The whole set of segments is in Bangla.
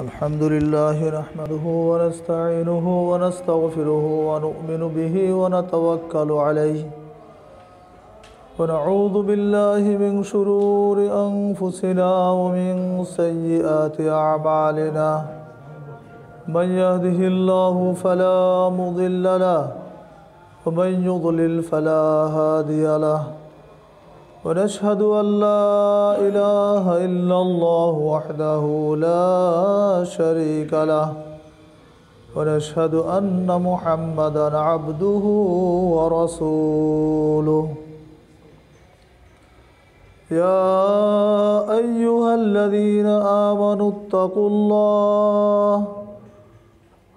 الحمد لله نحمده ونستعينه ونستغفره ونؤمن به ونتوكل عليه ونعوذ بالله من شرور أنفسنا ومن سيئات أعمالنا من يهده الله فلا مضل له ومن يضلل فلا هادي له ونشهد أن لا إله إلا الله وحده لا شريك له ونشهد أن محمدًا عبده ورسوله يا أيها الذين آمنوا اتقوا الله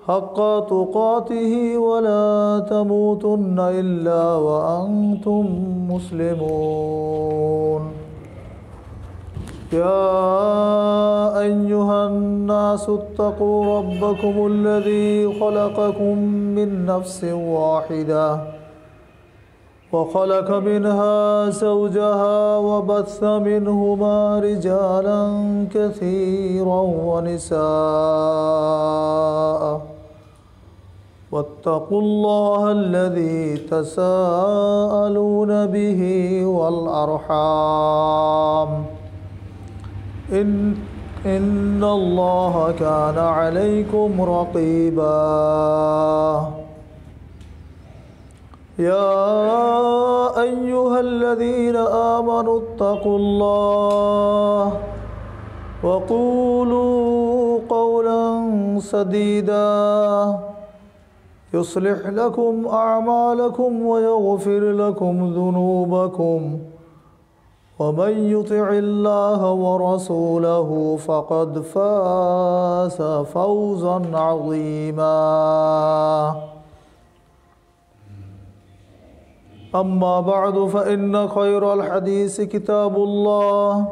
حق تقاته ولا تموتن إلا وأنتم مسلمون يا أيها الناس اتقوا ربكم الذي خلقكم من نفس واحدة وخلق منها زوجها وبث منهما رجالا كثيرا ونساء واتقوا الله الذي تساءلون به والأرحام إن الله كان عليكم رقيبا يا أيها الذين آمنوا اتقوا الله وقولوا قولا سديدا يصلح لكم أعمالكم ويغفر لكم ذنوبكم ومن يطع الله ورسوله فقد فاز فوزا عظيما أما بعد فإن خير الحديث كتاب الله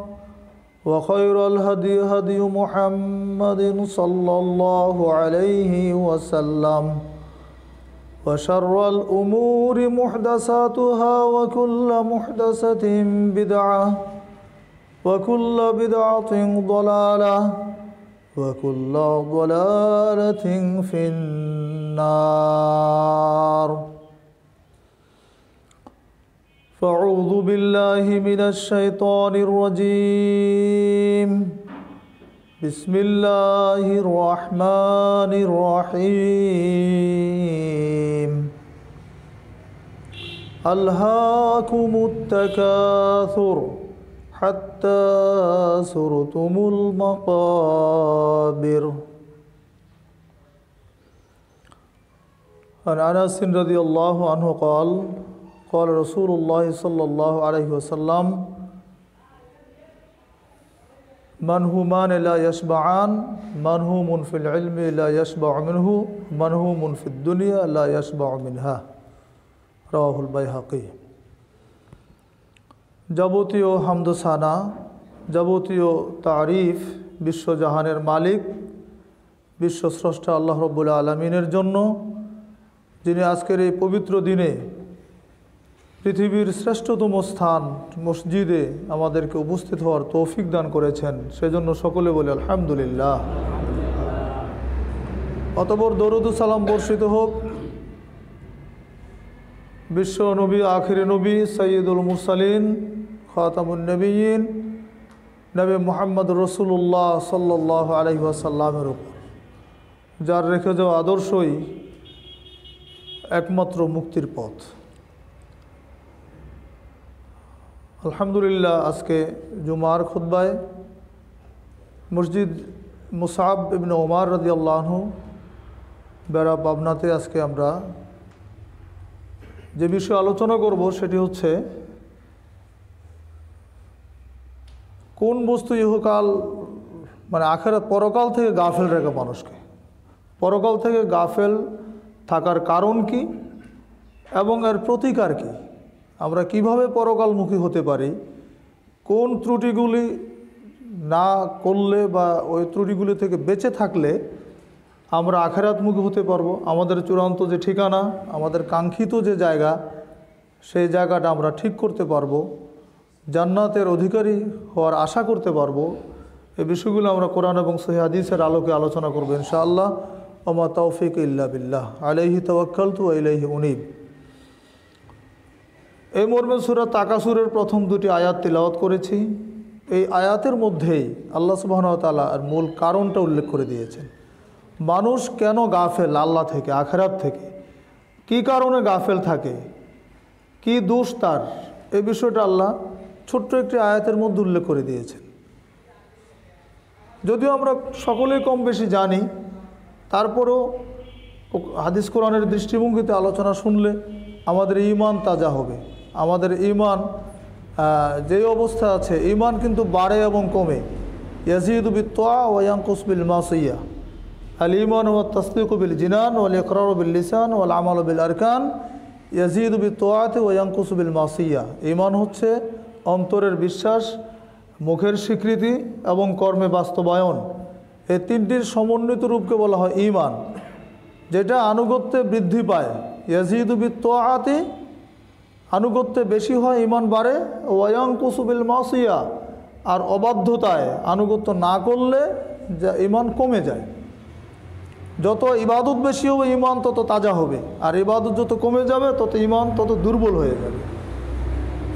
وخير الهدي هدي محمد صلى الله عليه وسلم وشر الأمور محدثاتها وكل محدثة بدعة وكل بدعة ضلالة وكل ضلالة في النار فأعوذ بالله من الشيطان الرجيم بسم الله الرحمن الرحيم ألهاكم التكاثر حتى زرتم المقابر عن أنس رضي الله عنه قال قال رسول الله صلى الله عليه وسلم منهومان لا يشبعان منهوم في العلم لا يشبع منه منهوم في الدنيا لا يشبع منها রাওয়াহুল বাইহাকী। যাবতীয় হামদ সানা যাবতীয় তারিফ বিশ্বজাহানের মালিক বিশ্বস্রষ্টা আল্লাহ রাব্বুল আলামিনের জন্য, যিনি আজকের এই পবিত্র দিনে পৃথিবীর শ্রেষ্ঠতম স্থান মসজিদে আমাদেরকে উপস্থিত হওয়ার তৌফিক দান করেছেন, সেজন্য সকলে বলে আলহামদুলিল্লাহ। অতঃপর দরুদ ও সালাম বর্ষিত হোক বিশ্ব নবী আখির নবী সৈয়দুল মুরসালিন খাতামুন নবিয়্যিন নবী মুহাম্মদ রাসূলুল্লাহ সাল্লাল্লাহু আলাইহি ওয়াসাল্লামের উপর, যার রেখে যাওয়া আদর্শই একমাত্র মুক্তির পথ। আলহামদুলিল্লাহ, আজকে জুমার খুতবায় মসজিদ মুসআব ইবনে উমার রাদিয়াল্লাহু আনহু বেড়া পাবনাতে আজকে আমরা যে বিষয়ে আলোচনা করব সেটি হচ্ছে কোন বস্তু ইহকাল মানে আখিরাত পরকাল থেকে গাফেল রেখে মানুষকে, পরকাল থেকে গাফেল থাকার কারণ কি এবং এর প্রতিকার কি, আমরা কিভাবে পরকালমুখী হতে পারি, কোন ত্রুটিগুলি না করলে বা ওই ত্রুটিগুলি থেকে বেঁচে থাকলে আমরা আখিরাতমুখী হতে পারবো, আমাদের চূড়ান্ত যে ঠিকানা, আমাদের কাঙ্ক্ষিত যে জায়গা, সেই জায়গাটা আমরা ঠিক করতে পারবো, জান্নাতের অধিকারী হওয়ার আশা করতে পারবো, এই বিষয়গুলো আমরা কোরআন এবং সহিহ হাদিসের আলোকে আলোচনা করব ইনশাআল্লাহ। ওমা তৌফিক ইল্লা বিল্লাহ আলাইহি তাওয়াক্কালতু ওয়া ইলাইহি উনীব। এই মর্মে সূরা তাকাসুরের প্রথম দুটি আয়াত তিলাওয়াত করেছি। এই আয়াতের মধ্যেই আল্লাহ সুবহানাহু ওয়া তাআলা আর মূল কারণটা উল্লেখ করে দিয়েছেন। মানুষ কেন গাফেল আল্লাহ থেকে, আখিরাত থেকে, কি কারণে গাফেল থাকে, কি দোষ তার, এই বিষয়টা আল্লাহ ছোট্ট একটি আয়াতের মধ্যে উল্লেখ করে দিয়েছেন। যদিও আমরা সকলেই কম বেশি জানি, তারপরেও হাদিস কোরআনের দৃষ্টিভঙ্গিতে আলোচনা শুনলে আমাদের ঈমান তাজা হবে। আমাদের ঈমান যেই অবস্থা আছে, ঈমান কিন্তু বাড়ে এবং কমে। ইয়াজিদু বিত-তাআ ওয়া ইয়ানকুসু বিল মাসিয়া। আল ঈমান ওয়া তাসদীকু বিল জিনান ওয়াল ইকরারু বিল লিসান ওয়াল আমালু বিল আরকান ইয়াজিদু বিত-তাআতি ওয়া ইয়ানকুসু বিল মাসিয়া। ঈমান হচ্ছে অন্তরের বিশ্বাস, মুখের স্বীকৃতি এবং কর্মে বাস্তবায়ন। এই তিনটির সমন্বিত রূপকে বলা হয় ঈমান, যেটা আনুগত্যে বৃদ্ধি পায়। ইয়াজিদু বিত-তাআতি, আনুগত্যে বেশি হয়, ঈমান বাড়ে। ওয়া ইয়ানকুসু বিল মাসিয়া, আর অবাধ্যতায় আনুগত্য না করলে যা ঈমান কমে যায়। যত ইবাদত বেশি হবে ঈমান তত তাজা হবে, আর ইবাদত যত কমে যাবে তত ঈমান তত দুর্বল হয়ে যাবে।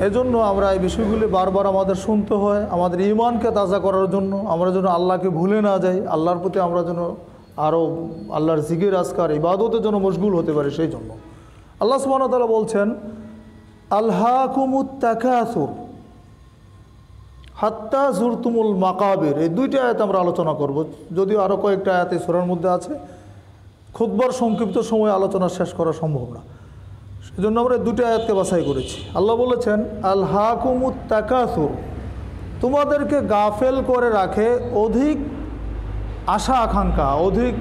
এজন্য আমরা এই বিষয়গুলি বারবার আমাদের শুনতে হয়, আমাদের ঈমানকে তাজা করার জন্য, আমরা যেন আল্লাহকে ভুলে না যাই, আল্লাহর প্রতি আমরা যেন আরও আল্লাহর জিকির আজকার ইবাদতের জন্য মশগুল হতে পারি। সেই জন্য আল্লাহ সুবহানাহু ওয়া তাআলা বলছেন, আলহাকুমুত তাকাসুর হাত্তা জুরতুমুল মাকাবির। এই দুইটি আয়াত আমরা আলোচনা করব, যদিও আরও কয়েকটা আয়াত এই সূরার মধ্যে আছে। খুতবার সংক্ষিপ্ত সময় আলোচনা শেষ করা সম্ভব না, সেজন্য আমরা দুটি আয়াতকে বাছাই করেছি। আল্লাহ বলেছেন, আলহাকুমুত তাকাসুর, তোমাদেরকে গাফেল করে রাখে অধিক আশা আকাঙ্ক্ষা, অধিক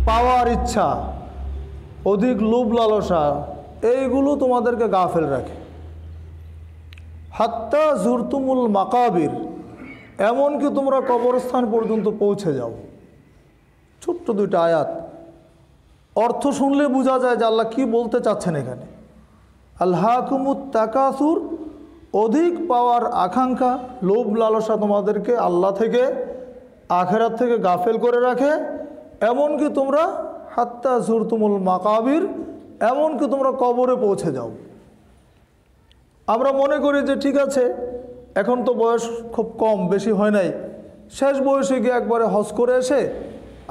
পাওয়ার ইচ্ছা, অধিক লোভ লালসা, এইগুলো তোমাদেরকে গাফেল রাখে। হাত্তা জুরতুমুল মাকাবির, এমনকি তোমরা কবরস্থান পর্যন্ত পৌঁছে যাও। ছোট্ট দুইটা আয়াত, অর্থ শুনলে বোঝা যায় যে আল্লাহ কি বলতে চাচ্ছেন এখানে। আলহাকুমুত তাকাসুর, অধিক পাওয়ার আকাঙ্ক্ষা, লোভ লালসা তোমাদেরকে আল্লাহ থেকে, আখিরাত থেকে গাফেল করে রাখে। এমনকি তোমরা হাত্তা জুরতুমুল মাকাবির, এমনকি তোমরা কবরে পৌঁছে যাও। আমরা মনে করি যে ঠিক আছে, এখন তো বয়স খুব কম, বেশি হয় নাই, শেষ বয়সে গিয়ে একবারে হজ করে এসে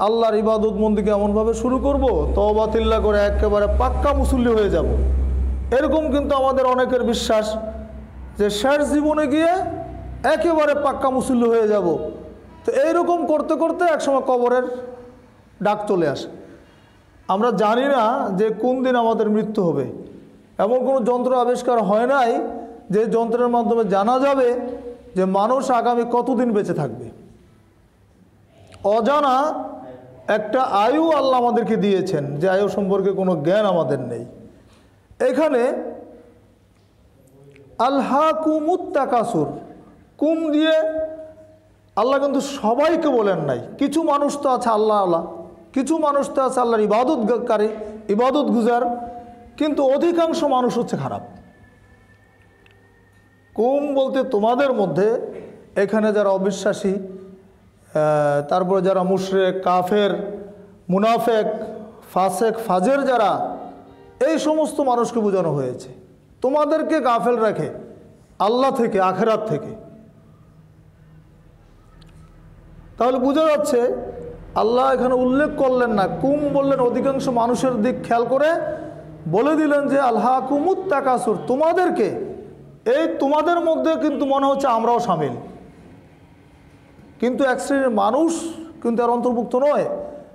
আল্লাহর ইবাদত বন্দেগী এমনভাবে শুরু করব, তওবা তিল্লা করে একেবারে পাক্কা মুসল্লি হয়ে যাব। এরকম কিন্তু আমাদের অনেকের বিশ্বাস যে শেষ জীবনে গিয়ে একেবারে পাক্কা মুসল্লি হয়ে যাব। তো এইরকম করতে করতে একসময় কবরের ডাক চলে আসে। আমরা জানি না যে কোন দিন আমাদের মৃত্যু হবে। এমন কোনো যন্ত্র আবিষ্কার হয় নাই যে যন্ত্রের মাধ্যমে জানা যাবে যে মানুষ আগামী কতদিন বেঁচে থাকবে। অজানা একটা আয়ু আল্লাহ আমাদেরকে দিয়েছেন, যে আয়ু সম্পর্কে কোনো জ্ঞান আমাদের নেই। এখানে আলহাকুমুত তাকাসুর, কুম দিয়ে আল্লাহ কিন্তু সবাইকে বলেন নাই। কিছু মানুষ তো আছে আল্লাহ, কিছু মানুষ তো আছে আল্লাহর ইবাদতকারী, ইবাদত গুজার, কিন্তু অধিকাংশ মানুষ হচ্ছে খারাপ। কুম বলতে তোমাদের মধ্যে, এখানে যারা অবিশ্বাসী, তারপরে যারা মুশরিক, কাফের, মুনাফেক, ফাসেক, ফাজের যারা, এই সমস্ত মানুষকে বোঝানো হয়েছে। তোমাদেরকে গাফেল রাখে আল্লাহ থেকে, আখিরাত থেকে। তাহলে বোঝা যাচ্ছে আল্লাহ এখানে উল্লেখ করলেন না, কুম বললেন, অধিকাংশ মানুষের দিক খেয়াল করে বলে দিলেন যে আলহাকুমুত তাকাসুর, তোমাদেরকে, এই তোমাদের মধ্যে কিন্তু মনে হচ্ছে আমরাও শামিল, কিন্তু এক শ্রেণীর মানুষ কিন্তু আর অন্তর্ভুক্ত নয়।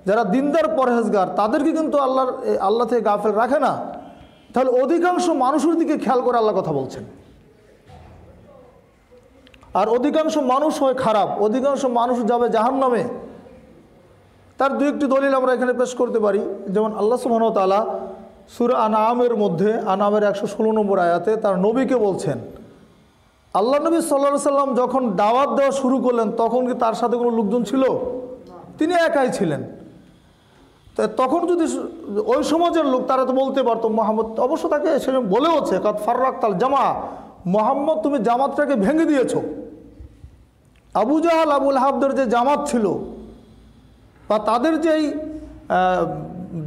যারা দিনদার পরহেজগার, তাদেরকে কিন্তু আল্লাহ থেকে গাফেল রাখে না। তাহলে অধিকাংশ মানুষের দিকে খেয়াল করে আল্লাহ কথা বলছেন। আর অধিকাংশ মানুষ হয় খারাপ, অধিকাংশ মানুষ যাবে জাহান্নামে। তার দু একটি দলিল আমরা এখানে পেশ করতে পারি। যেমন আল্লাহ সুবহানাহু ওয়া তাআলা সূরা আনআমের মধ্যে, আনআমের 116 নম্বর আয়াতে তার নবীকে বলছেন, আল্লাহ নবী সাল্লাল্লাহু আলাইহি সাল্লাম যখন দাওয়াত দেওয়া শুরু করলেন, তখন কি তার সাথে কোনো লোকজন ছিল? তিনি একাই ছিলেন। তখন যদি ওই সমাজের লোক, তারা তো বলতে পারতো মুহাম্মদ, অবশ্য তাকে সেরকম বলেওছে, কাদ ফাররাকতাল জামা, মুহাম্মদ তুমি জামাতটাকে ভেঙে দিয়েছো। আবু জাহাল আবুল হাবদের যে জামাত ছিল বা তাদের যেই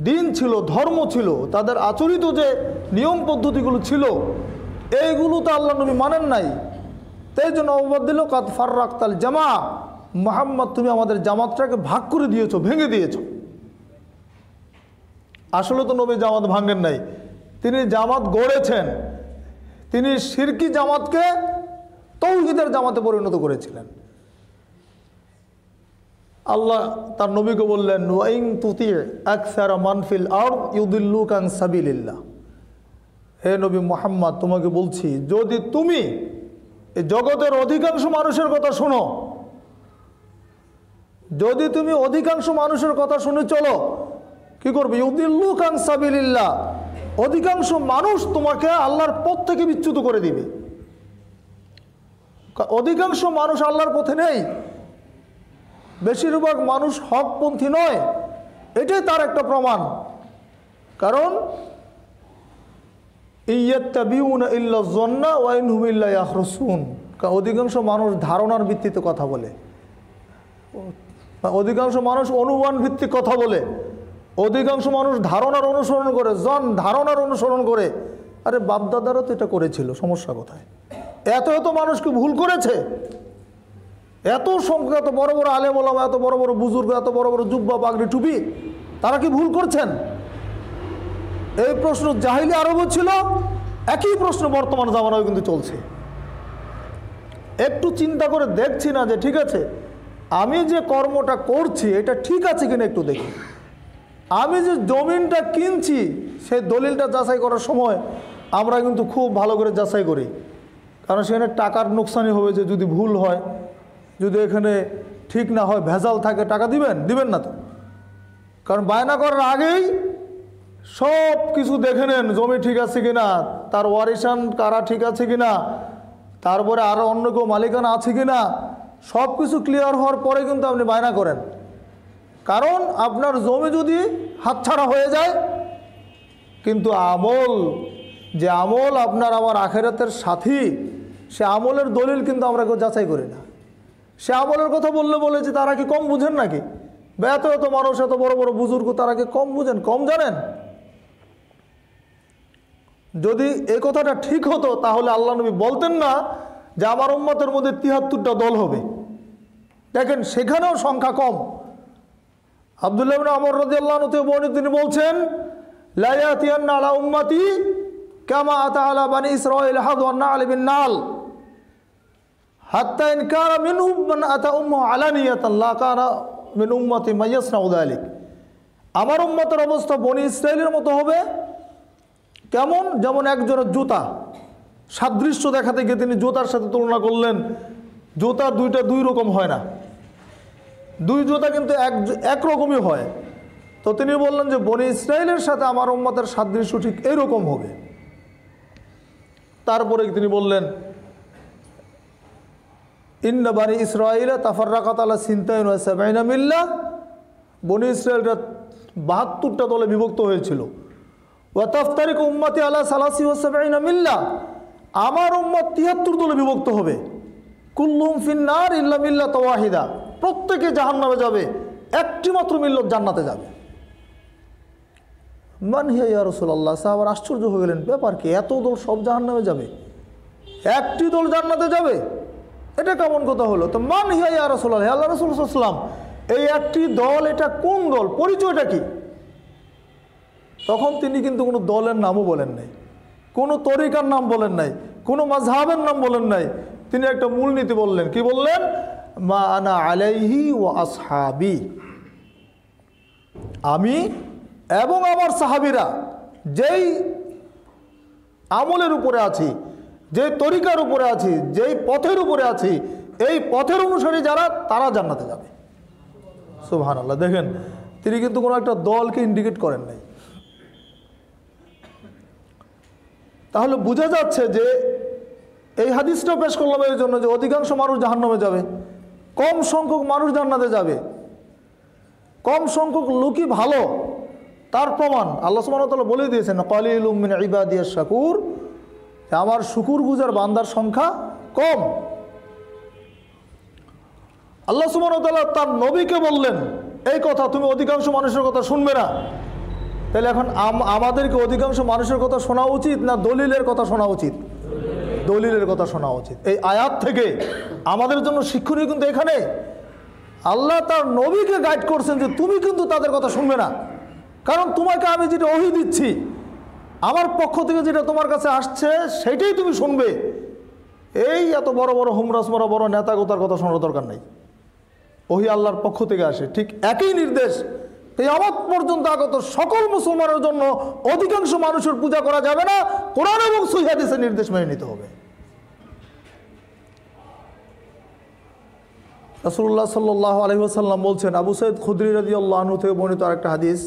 দিন ছিল, ধর্ম ছিল, তাদের আচরিত যে নিয়ম পদ্ধতিগুলো ছিল, এইগুলো তো আল্লাহ নবী মানেন নাই। তাই জন্য অববাদ দিল কাদ ফাররাকতাল জামা, মুহাম্মদ তুমি আমাদের জামাতটাকে ভাগ করে দিয়েছো, ভেঙে দিয়েছো। আসলে তো নবী জামাত ভাঙেন নাই, তিনি জামাত গড়েছেন। তিনি শিরকি জামাতকে তৌহিদের জামাতে পরিণত করেছিলেন। আল্লাহ তার নবীকে বললেন ওয়াইন তুতি আকসারা মান ফিল আরদ ইউদিল্লুকা আন সাবিলিল্লাহ। হে নবী মুহাম্মদ, তোমাকে বলছি, যদি তুমি এই জগতের অধিকাংশ মানুষের কথা শোনো, যদি তুমি অধিকাংশ মানুষের কথা শুনে চলো, কি করবে? ইউদিল্লুকা আন সাবিলিল্লাহ, অধিকাংশ মানুষ তোমাকে আল্লাহর পথ থেকে বিচ্যুত করে দিবে। অধিকাংশ মানুষ আল্লাহর পথে নেই, বেশিরভাগ মানুষ হকপন্থী নয়, এটাই তার একটা প্রমাণ। কারণ ইয়াত্তাবিউনা ইল্লা যন্না ওয়া ইন হুম ইল্লা ইয়াখরুসুন, অধিকাংশ মানুষ ধারণার ভিত্তিতে কথা বলে, অধিকাংশ মানুষ অনুমান ভিত্তিক কথা বলে, অধিকাংশ মানুষ ধারণার অনুসরণ করে, ধারণার অনুসরণ করে। আরে বাপদাদারা তো এটা করেছিল, সমস্যা কোথায়? এত এত মানুষকে ভুল করেছে, এত সংখ্যা, এত বড় বড় আলেম ওলামা, এত বড় বড় বুজুর্গ, এত বড় বড় জুব্বা পাগড়ি টুপি, তারা কি ভুল করছেন? এই প্রশ্ন জাহিলি আরবও ছিল, একই প্রশ্ন বর্তমান জামানায় কিন্তু চলছে। একটু চিন্তা করে দেখছি না যে ঠিক আছে, আমি যে কর্মটা করছি এটা ঠিক আছে কিনা একটু দেখি। আমি যে জমিনটা কিনছি সেই দলিলটা যাচাই করার সময় আমরা কিন্তু খুব ভালো করে যাচাই করি, কারণ সেখানে টাকার নোকসানি হবে, যে যদি ভুল হয়, যদি এখানে ঠিক না হয়, ভেজাল থাকে, টাকা দিবেন না তো। কারণ বায়না করার আগেই সব কিছু দেখে নেন, জমি ঠিক আছে কিনা, তার ওয়ারিশান কারা ঠিক আছে কিনা, তারপরে আরও অন্য কেউ মালিকানা আছে কিনা, সব কিছু ক্লিয়ার হওয়ার পরে কিন্তু আপনি বায়না করেন। কারণ আপনার জমি যদি হাতছাড়া হয়ে যায়, কিন্তু আমল, যে আমল আপনার আমার আখেরাতের সাথী, সে আমলের দলিল কিন্তু আমরা কেউ যাচাই করি না। সে আমলের কথা বলে যে তারা কি কম বুঝেন নাকি? এত এত মানুষ, এত বড় বড় বুজুর্গ, তারা কি কম বুঝেন, কম জানেন? যদি এই কথাটা ঠিক হতো তাহলে আল্লাহ নবী বলতেন না যে আমার উম্মতের মধ্যে ৭৩টা দল হবে। দেখেন সেখানেও সংখ্যা কম। আব্দুল্লাহ ইবনে আমর রাদিয়াল্লাহু আনহু থেকে বর্ণিত, তিনি বলছেন লা ইয়াতিয়ান্না আলা উম্মতি কামা আতা আলা বানি ইসরাঈল হাদওয়ান নাল বিন নাল হাত্তা ইন কানা মিনহুম মান আতা উম্মুহু আলানিয়াতান লা কানা মিন উম্মতি মান ইয়াসনাউ যালিক। আমার উম্মতের অবস্থা বনি ইসরাঈলের মতো হবে। কেমন? যেমন একজোড়া জুতা, সাদৃশ্য দেখাতে গিয়ে তিনি জুতার সাথে তুলনা করলেন। জুতা দুইটা দুই রকম হয় না, দুই জুতা কিন্তু একরকমই হয়। তো তিনি বললেন যে বনি ইসরাঈলের সাথে আমার উম্মতের সাদৃশ্য ঠিক এইরকম হবে। তারপরে তিনি বললেন ইন্না বানি ইসরাঈলা তাফাররাকাত আলা সিনতাইন ওয়া সাবঈনা মিল্লাহ, বনি ইসরাঈলরা ৭২টা দলে বিভক্ত হয়েছিল। ওয়া তাফতারিকু উম্মতি আলা সালাসি ওয়া সাবঈনা মিল্লাহ, আমার উম্মত ৭৩ দলে বিভক্ত হবে। কুল্লুহুম ফিন্নার ইল্লা মিল্লাত ওয়াহিদা, প্রত্যেকে জাহান্নামে যাবে, একটি মাত্র মিল্লত জান্নাতে যাবে। মান হিয়া ইয়া রাসূলুল্লাহ, সাহাবারা আশ্চর্য হয়ে গেলেন, ব্যাপার কি, এত দল সব জাহান্নামে যাবে, একটি দল জান্নাতে যাবে, এটা কেমন কথা হলো? তো মান হিয়া ইয়া রাসূলুল্লাহ, হে আল্লাহর রাসূল সাল্লাল্লাহু আলাইহি ওয়াসাল্লাম, এই একটি দল, এটা কোন দল, পরিচয়টা কি? তখন তিনি কিন্তু কোনো দলের নামও বলেন নাই, কোনো তরিকার নাম বলেন নাই, কোনো মাযহাবের নাম বলেন নাই। তিনি একটা মূলনীতি বললেন। কি বললেন? মা আনা আলাইহি ওয়া আসহাবি, আমি এবং আমার সাহাবীরা যেই আমলের উপরে আছি, যে তরিকার উপরে আছি, যেই পথের উপরে আছি, এই পথের অনুসারী যারা, তারা জান্নাতে যাবে। সুবহানাল্লাহ। দেখেন তিনি কিন্তু কোনো একটা দলকে ইন্ডিকেট করেন নাই। তাহলে বোঝা যাচ্ছে যে এই হাদিসটা পেশ করলাম এর জন্য যে অধিকাংশ মানুষ জাহান্নামে যাবে, কম সংখ্যক মানুষ জান্নাতে যাবে। কম সংখ্যক লোকই ভালো, তার প্রমাণ আল্লাহ সুবহানাহু ওয়া তাআলা বলে দিয়েছেন কালিলুম মিন ইবাদিয়াশ শাকুর, আমার শুকুর গুজার বান্দার সংখ্যা কম। আল্লাহ সুবহানাহু ওয়া তাআলা তার নবীকে বললেন এই কথা, তুমি অধিকাংশ মানুষের কথা শুনবে না। তাহলে এখন আমাদেরকে অধিকাংশ মানুষের কথা শোনা উচিত না দলিলের কথা শোনা উচিত? দলিলের কথা শোনা উচিত। এই আয়াত থেকে আমাদের জন্য শিক্ষণীয় কিন্তু এখানে আল্লাহ তার নবীকে গাইড করছেন যে তুমি কিন্তু তাদের কথা শুনবে না, কারণ তোমাকে আমি যেটা ওহী দিচ্ছি, আমার পক্ষ থেকে যেটা তোমার কাছে আসছে সেটাই তুমি শুনবে। এই এত বড় বড় হুমরাস বড় বড় নেতাগোতার কথা শোনার দরকার নেই, ওহী আল্লাহর পক্ষ থেকে আসে। ঠিক একই নির্দেশ কিয়ামত পর্যন্ত আগত সকল মুসলমানের জন্য অধিকাংশ মানুষের পূজা করা যাবে না, কোরআন এবং সহিহ হাদিসের নির্দেশ মেনে নিতে হবে। রাসূলুল্লাহ সাল্লাল্লাহু আলাইহি ওয়াসাল্লাম বলছেন, আবু সাঈদ খুদরি রাদিয়াল্লাহু আনহু থেকে বর্ণিত আরেকটা হাদিস,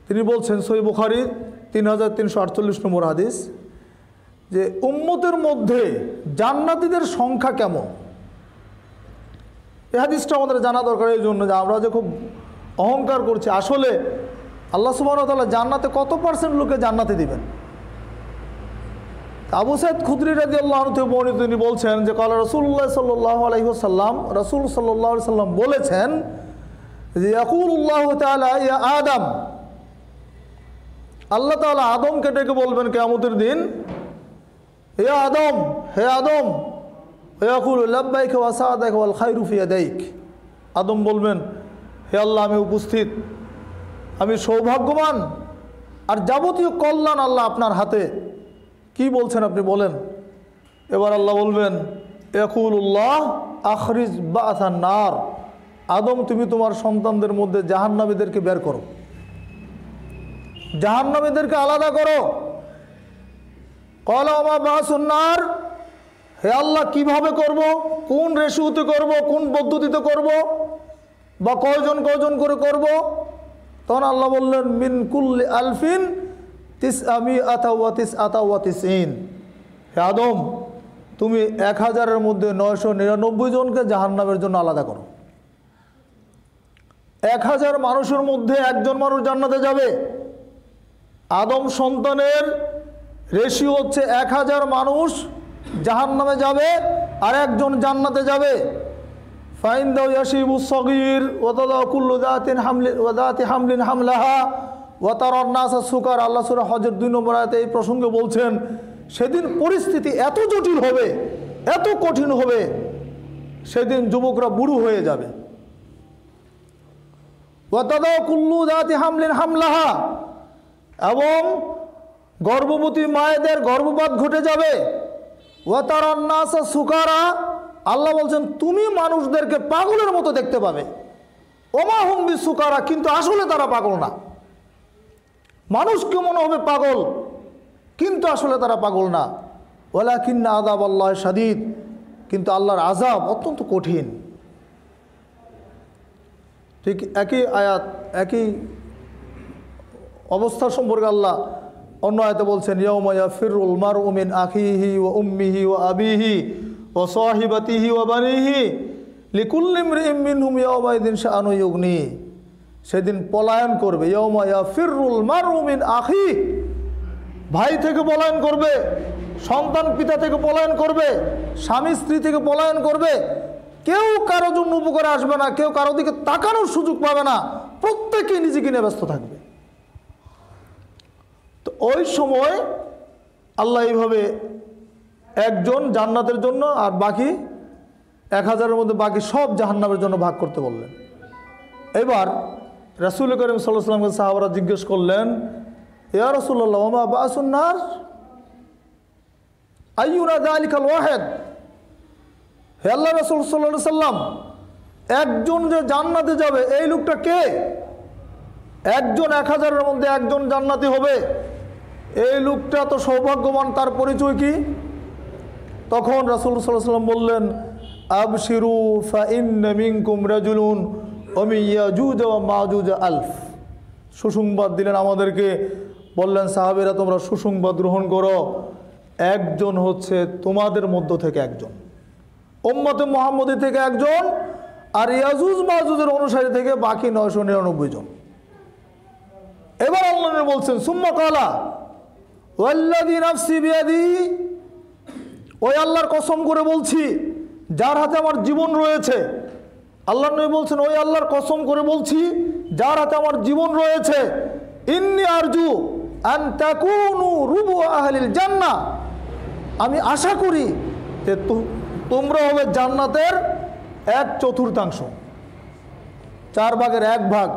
তিনি বলছেন সহিহ বুখারী 3348 নম্বর হাদিস, যে উম্মতের মধ্যে জান্নাতীদের সংখ্যা কেমন। এই হাদিসটা আমাদের জানা দরকার এই জন্য যে আমরা যে খুব অহংকার করছি, আসলে আল্লাহ সুবহানাহু ওয়া তাআলা জান্নাতে কত পার্সেন্ট লোকে জান্নাতে দিবেন। আবু সাঈদ খুদরি রাদিয়াল্লাহু আনহু থেকে বর্ণিত, তিনি বলছেন যে ক্বালা রাসূলুল্লাহ সাল্লাল্লাহু আলাইহি ওয়াসাল্লাম, রাসূল সাল্লাল্লাহু আলাইহি ওয়াসাল্লাম বলেছেন যে ইয়াকুলুল্লাহু তাআলা ইয়া আদম, আল্লাহ তাআলা আদমকে ডেকে বলবেন কিয়ামতের দিন, হে আদম, হে আদম, ইয়াকুলু লাব্বাইকা ওয়া সা'দাকা ওয়াল খায়রু ফি ইয়াদাইক। আদম বলবেন, হে আল্লাহ আমি উপস্থিত, আমি সৌভাগ্যবান, আর যাবতীয় কল্যাণ আল্লাহ আপনার হাতে। কি বলছেন আপনি বলেন। এবার আল্লাহ বলবেন, ইয়াকুলুল্লাহ আখরিজ বা'সান নার, আদম তুমি তোমার সন্তানদের মধ্যে জাহান্নামীদেরকে বের করো, জাহান্নামীদেরকে আলাদা করো। ক্বালা ওয়া মা বা'সুন নার, হে আল্লাহ কিভাবে করব, কোন রেশিওতে করব, কোন পদ্ধতিতে করব, বা কয়জন কয়জন করে করব। তখন আল্লাহ বললেন, মিন কুল্লি আলফিন তিসআমিআতা ওয়া তিসআতা ওয়া তিসঈন, হে আদম তুমি 1000-এর মধ্যে 999 জনকে জাহান্নামের জন্য আলাদা করো। 1000 মানুষের মধ্যে একজন মানুষ জান্নাতে যাবে। আদম সন্তানের রেশিও হচ্ছে 1000 মানুষ জাহান্নামে যাবে আর একজন জান্নাতে যাবে। ফাইন্দাউ ইয়াশিবুস সগীর ওয়া তাদা কুল্লু যাতিন হামলিন ওয়া যাতি হামলিন হামলাহা ওয়া তারান নাসা সুকার। আল্লাহ সূরা হজের 2 নম্বর আয়াতে এই প্রসঙ্গে বলছেন, সেদিন পরিস্থিতি এত জটিল হবে, এত কঠিন হবে, সেদিন যুবকরা বুড়ো হয়ে যাবে। ওয়া তাদা কুল্লু যাতি হামলিন হামলাহা, এবং গর্ভবতী মায়েদের গর্ভপাত ঘটে যাবে। ওয়া তারান নাসা সুকারা, আল্লাহ বলছেন তুমি মানুষদেরকে পাগলের মতো দেখতে পাবে। ওমা হুম বিসুকারা, কিন্তু আসলে তারা পাগল না। মানুষকে মনে হবে পাগল, কিন্তু আসলে তারা পাগল না। ওয়ালাকিন্না আযাবাল্লাহি শাদীদ, কিন্তু আল্লাহর আযাব অত্যন্ত কঠিন। ঠিক একই আয়াত, একই অবস্থা সম্পর্কে আল্লাহ অন্য আয়াতে বলছেন, ইয়াউমা ইয়াফিরুল মারউ মিন আখিহি ওয়া উম্মিহি ওয়া আবিহি ওয়া সাহিবাতিহি ওয়া বানিহি লিকুল্লি ইমরিইম মিনহুম ইয়াওমাইযিন শাআনুন ইউগনি। সেদিন পলায়ন করবে। ইয়াউমা ইয়াফিরুল মারউ মিন আখিহি, ভাই থেকে পলায়ন করবে, সন্তান পিতা থেকে পলায়ন করবে, স্বামী স্ত্রী থেকে পলায়ন করবে। কেউ কারো জন্য উপকারে আসবে না, কেউ কারো দিকে তাকানোর সুযোগ পাবে না, প্রত্যেকেই নিজেকে নিয়ে ব্যস্ত থাকবে। তো ওই সময় আল্লাহ এইভাবে একজন জান্নাতের জন্য আর বাকি 1000-এর মধ্যে বাকি সব জাহান্নামের জন্য ভাগ করতে বললেন। এবার রাসূল করিম সাল্লাল্লাহু আলাইহি ওয়াসাল্লামকে সাহাবারা জিজ্ঞেস করলেন, ইয়া রাসূলুল্লাহ ওয়া মা বা'সুন নার আইয়ুনা যালিকাল ওয়াহিদ। হে আল্লাহ রাসূল সাল্লাল্লাহু আলাইহি ওয়াসাল্লাম, একজন যে জান্নাতে যাবে এই লোকটা কে? একজন 1000-এর মধ্যে একজন জান্নাতি হবে, এই লোকটা তো সৌভাগ্যবান, তার পরিচয় কি? তখন রাসূল সাল্লাল্লাহু আলাইহি ওয়াসাল্লাম বললেন, আবশিরু ফা ইন্না মিনকুম রাজুলুন ওয়া মিন ইয়াজুজ ওয়া মাজুজ আলফ। সুসংবাদ দিলেন আমাদেরকে, বললেন সাহাবীরা তোমরা সুসংবাদ গ্রহণ করো, একজন হচ্ছে তোমাদের মধ্য থেকে একজন, উম্মতে মুহাম্মদী থেকে একজন, আর ইয়াজুজ মাজুজের অনুসারী থেকে বাকি 999 জন। এবার আল্লাহ বলছেন, সুম্মা ক্বালা ওয়াল্লাযী নাফসি বিয়াদিহি, ওই আল্লাহর কসম করে বলছি যার হাতে আমার জীবন রয়েছে, আল্লাহ নবী বলছেন ওই আল্লাহর কসম করে বলছি যার হাতে আমার জীবন রয়েছে, ইন্নী আরজু আন তাকুনু রুবু আহলিল জান্নাহ, আমি আশা করি যে তোমরা হবে জান্নাতের 1/4, 4 ভাগের 1 ভাগ।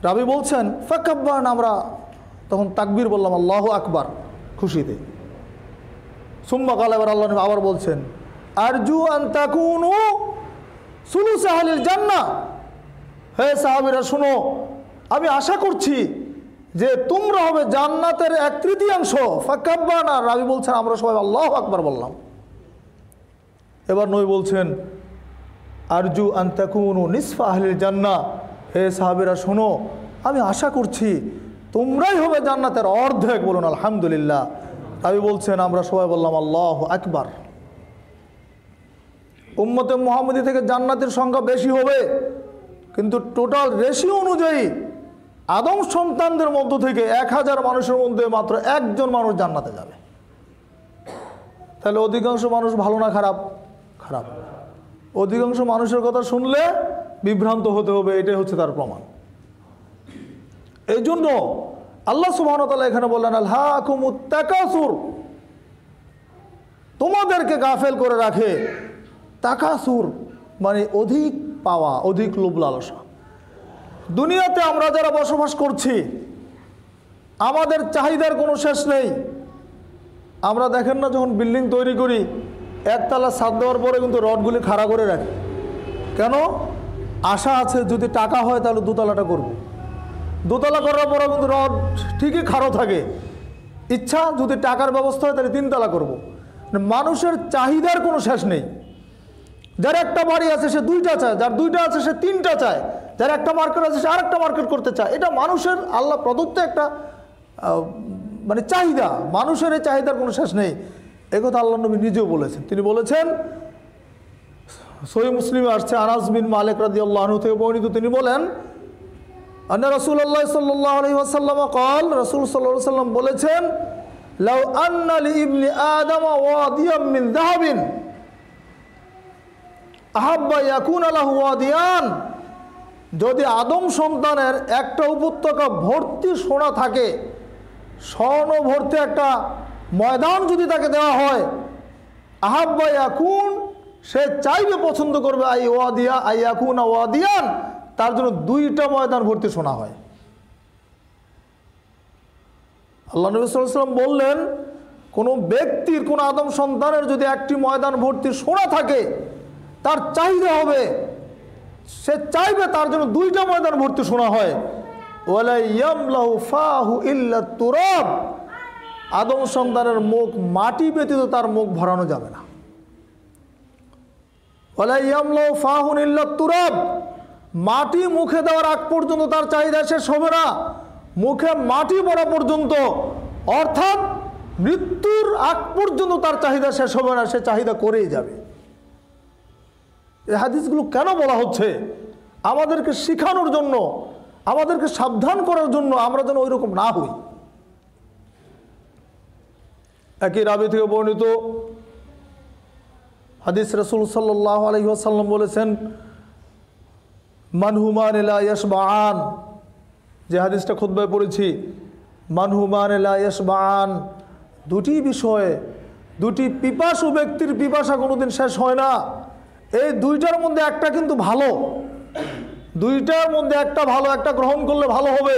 রাবি বলছেন ফাকাব্বান, আমরা তখন তাকবীর বললাম, আল্লাহু আকবার, খুশিতে। সুম্মা কাল, এবার আল্লাহ নবী আবার বলছেন আরজু আন তাকুনু সুলুস আহলিল জান্নাহ, হে সাহাবীরা শুনো, আমি আশা করছি যে তোমরা হবে জান্নাতের 1/3। ফাকাব্বান, আর রাবি বলছেন আমরা সবাই আল্লাহু আকবার বললাম। এবার নবী বলছেন আরজু আন তাকুনু নিসফা আহলিল জান্নাহ, হে সাহাবীরা শোনো, আমি আশা করছি তোমরাই হবে জান্নাতের অর্ধেক। বলুন আলহামদুলিল্লাহ। রাবি বলছেন আমরা সবাই বললাম আল্লাহু আকবার। উম্মতে মুহাম্মদী থেকে জান্নাতের সংখ্যা বেশি হবে, কিন্তু টোটাল রেশিও অনুযায়ী আদম সন্তানদের মধ্য থেকে 1000 মানুষের মধ্যে মাত্র 1 জন মানুষ জান্নাতে যাবে। তাহলে অধিকাংশ মানুষ ভালো না খারাপ? খারাপ। অধিকাংশ মানুষের কথা শুনলে বিভ্রান্ত হতে হবে, এটাই হচ্ছে তার প্রমাণ। এই জন্য আল্লাহ সুবহানাহু ওয়া তাআলা এখানে বললেন আলহাকুমুত তাকাসুর, তোমাদেরকে গাফেল করে রাখে। তাকাসুর মানে অধিক পাওয়া, অধিক লোভ লালসা। দুনিয়াতে আমরা যারা বসবাস করছি আমাদের চাহিদার কোনো শেষ নেই। আমরা দেখেন না যখন বিল্ডিং তৈরি করি, একতলা ছাদ দেওয়ার পরে কিন্তু রডগুলি খাড়া করে রাখি। কেন? আশা আছে যদি টাকা হয় তাহলে দোতলাটা করব। দোতলা করার পরে কিন্তু রড ঠিকই খাড়ো থাকে। ইচ্ছা যদি টাকার ব্যবস্থা হয় তাহলে 3 তলা করব। মানুষের চাহিদার কোনো শেষ নেই। যার একটা বাড়ি আছে সে 2টা চায়, যার 2টা আছে সে 3টা চায়, যার একটা মার্কেট আছে সে আরেকটা মার্কেট করতে চায়। এটা মানুষের আল্লাহ প্রদত্ত একটা মানে চাহিদা। মানুষের এই চাহিদার কোনো শেষ নেই। একথা আল্লাহ নবী নিজেও বলেছেন। তিনি বলেছেন, সহিহ মুসলিমে আসছে, আনাস বিন মালিক রাদিয়াল্লাহু আনহু থেকে বর্ণিত, তিনি বলেন আন্না রাসূলুল্লাহ সাল্লাল্লাহু আলাইহি ওয়াসাল্লাম قال, রাসূল সাল্লাল্লাহু আলাইহি ওয়াসাল্লাম বলেছেন, লাউ আন্না লিইবনি আদম ওয়াদিয়াম মিন যাহাবিন আহাব্বা ইয়াকুনা লাহু ওয়াদিয়ান, যদি আদম সন্তানের একটা উপত্যকা ভর্তি সোনা থাকে, স্বর্ণ ভর্তি একটা ময়দান যদি তাকে দেওয়া হয়, আহাব্বা ইয়াকুন, সে চাইবে, পছন্দ করবে, আই ওয়াদিয়া আই ইয়াকুনা ওয়াদিয়ান, তার জন্য 2টা ময়দান ভর্তি সোনা হয়। আল্লাহ নবী সাল্লাল্লাহু আলাইহি ওয়াসাল্লাম বললেন, কোনো ব্যক্তির, কোনো আদম সন্তানের যদি একটি ময়দান ভর্তি সোনা থাকে, তার চাহিদা হবে, সে চাইবে তার জন্য 2টা ময়দান ভর্তি সোনা হয়। ওয়ালা ইয়ামলাহু ফাহু ইল্লা তুরাব, আদম সন্তানের মুখ মাটি ব্যতীত তার মুখ ভরানো যাবে না। ওয়ালা ইয়ামলাহু ফাহু ইল্লা তুরাব, মাটি মুখে দেওয়ার আগ পর্যন্ত তার চাহিদা শেষ হবে না, মুখে মাটি পড়া পর্যন্ত, অর্থাৎ মৃত্যুর আগ পর্যন্ত তার চাহিদা শেষ হবে না, সে চাহিদা করেই যাবে। এই হাদিসগুলো কেন বলা হচ্ছে? আমাদেরকে শেখানোর জন্য, আমাদেরকে সাবধান করার জন্য, আমরা যেন ওই রকম না হই। একই রাবি থেকে বর্ণিত হাদিস, রাসূল সাল্লাল্লাহু আলাইহি ওয়াসাল্লাম বলেছেন, মানহুমান লা ইয়াশবাআন, যে হাদিসটা খুতবায় পড়েছি, মানহুমান লা ইয়াশবাআন, 2টি বিষয়ে, 2টি পিপাসু ব্যক্তির পিপাসা কোনোদিন শেষ হয় না। এই 2টার মধ্যে একটা কিন্তু ভালো, 2টার মধ্যে একটা ভালো, একটা গ্রহণ করলে ভালো হবে।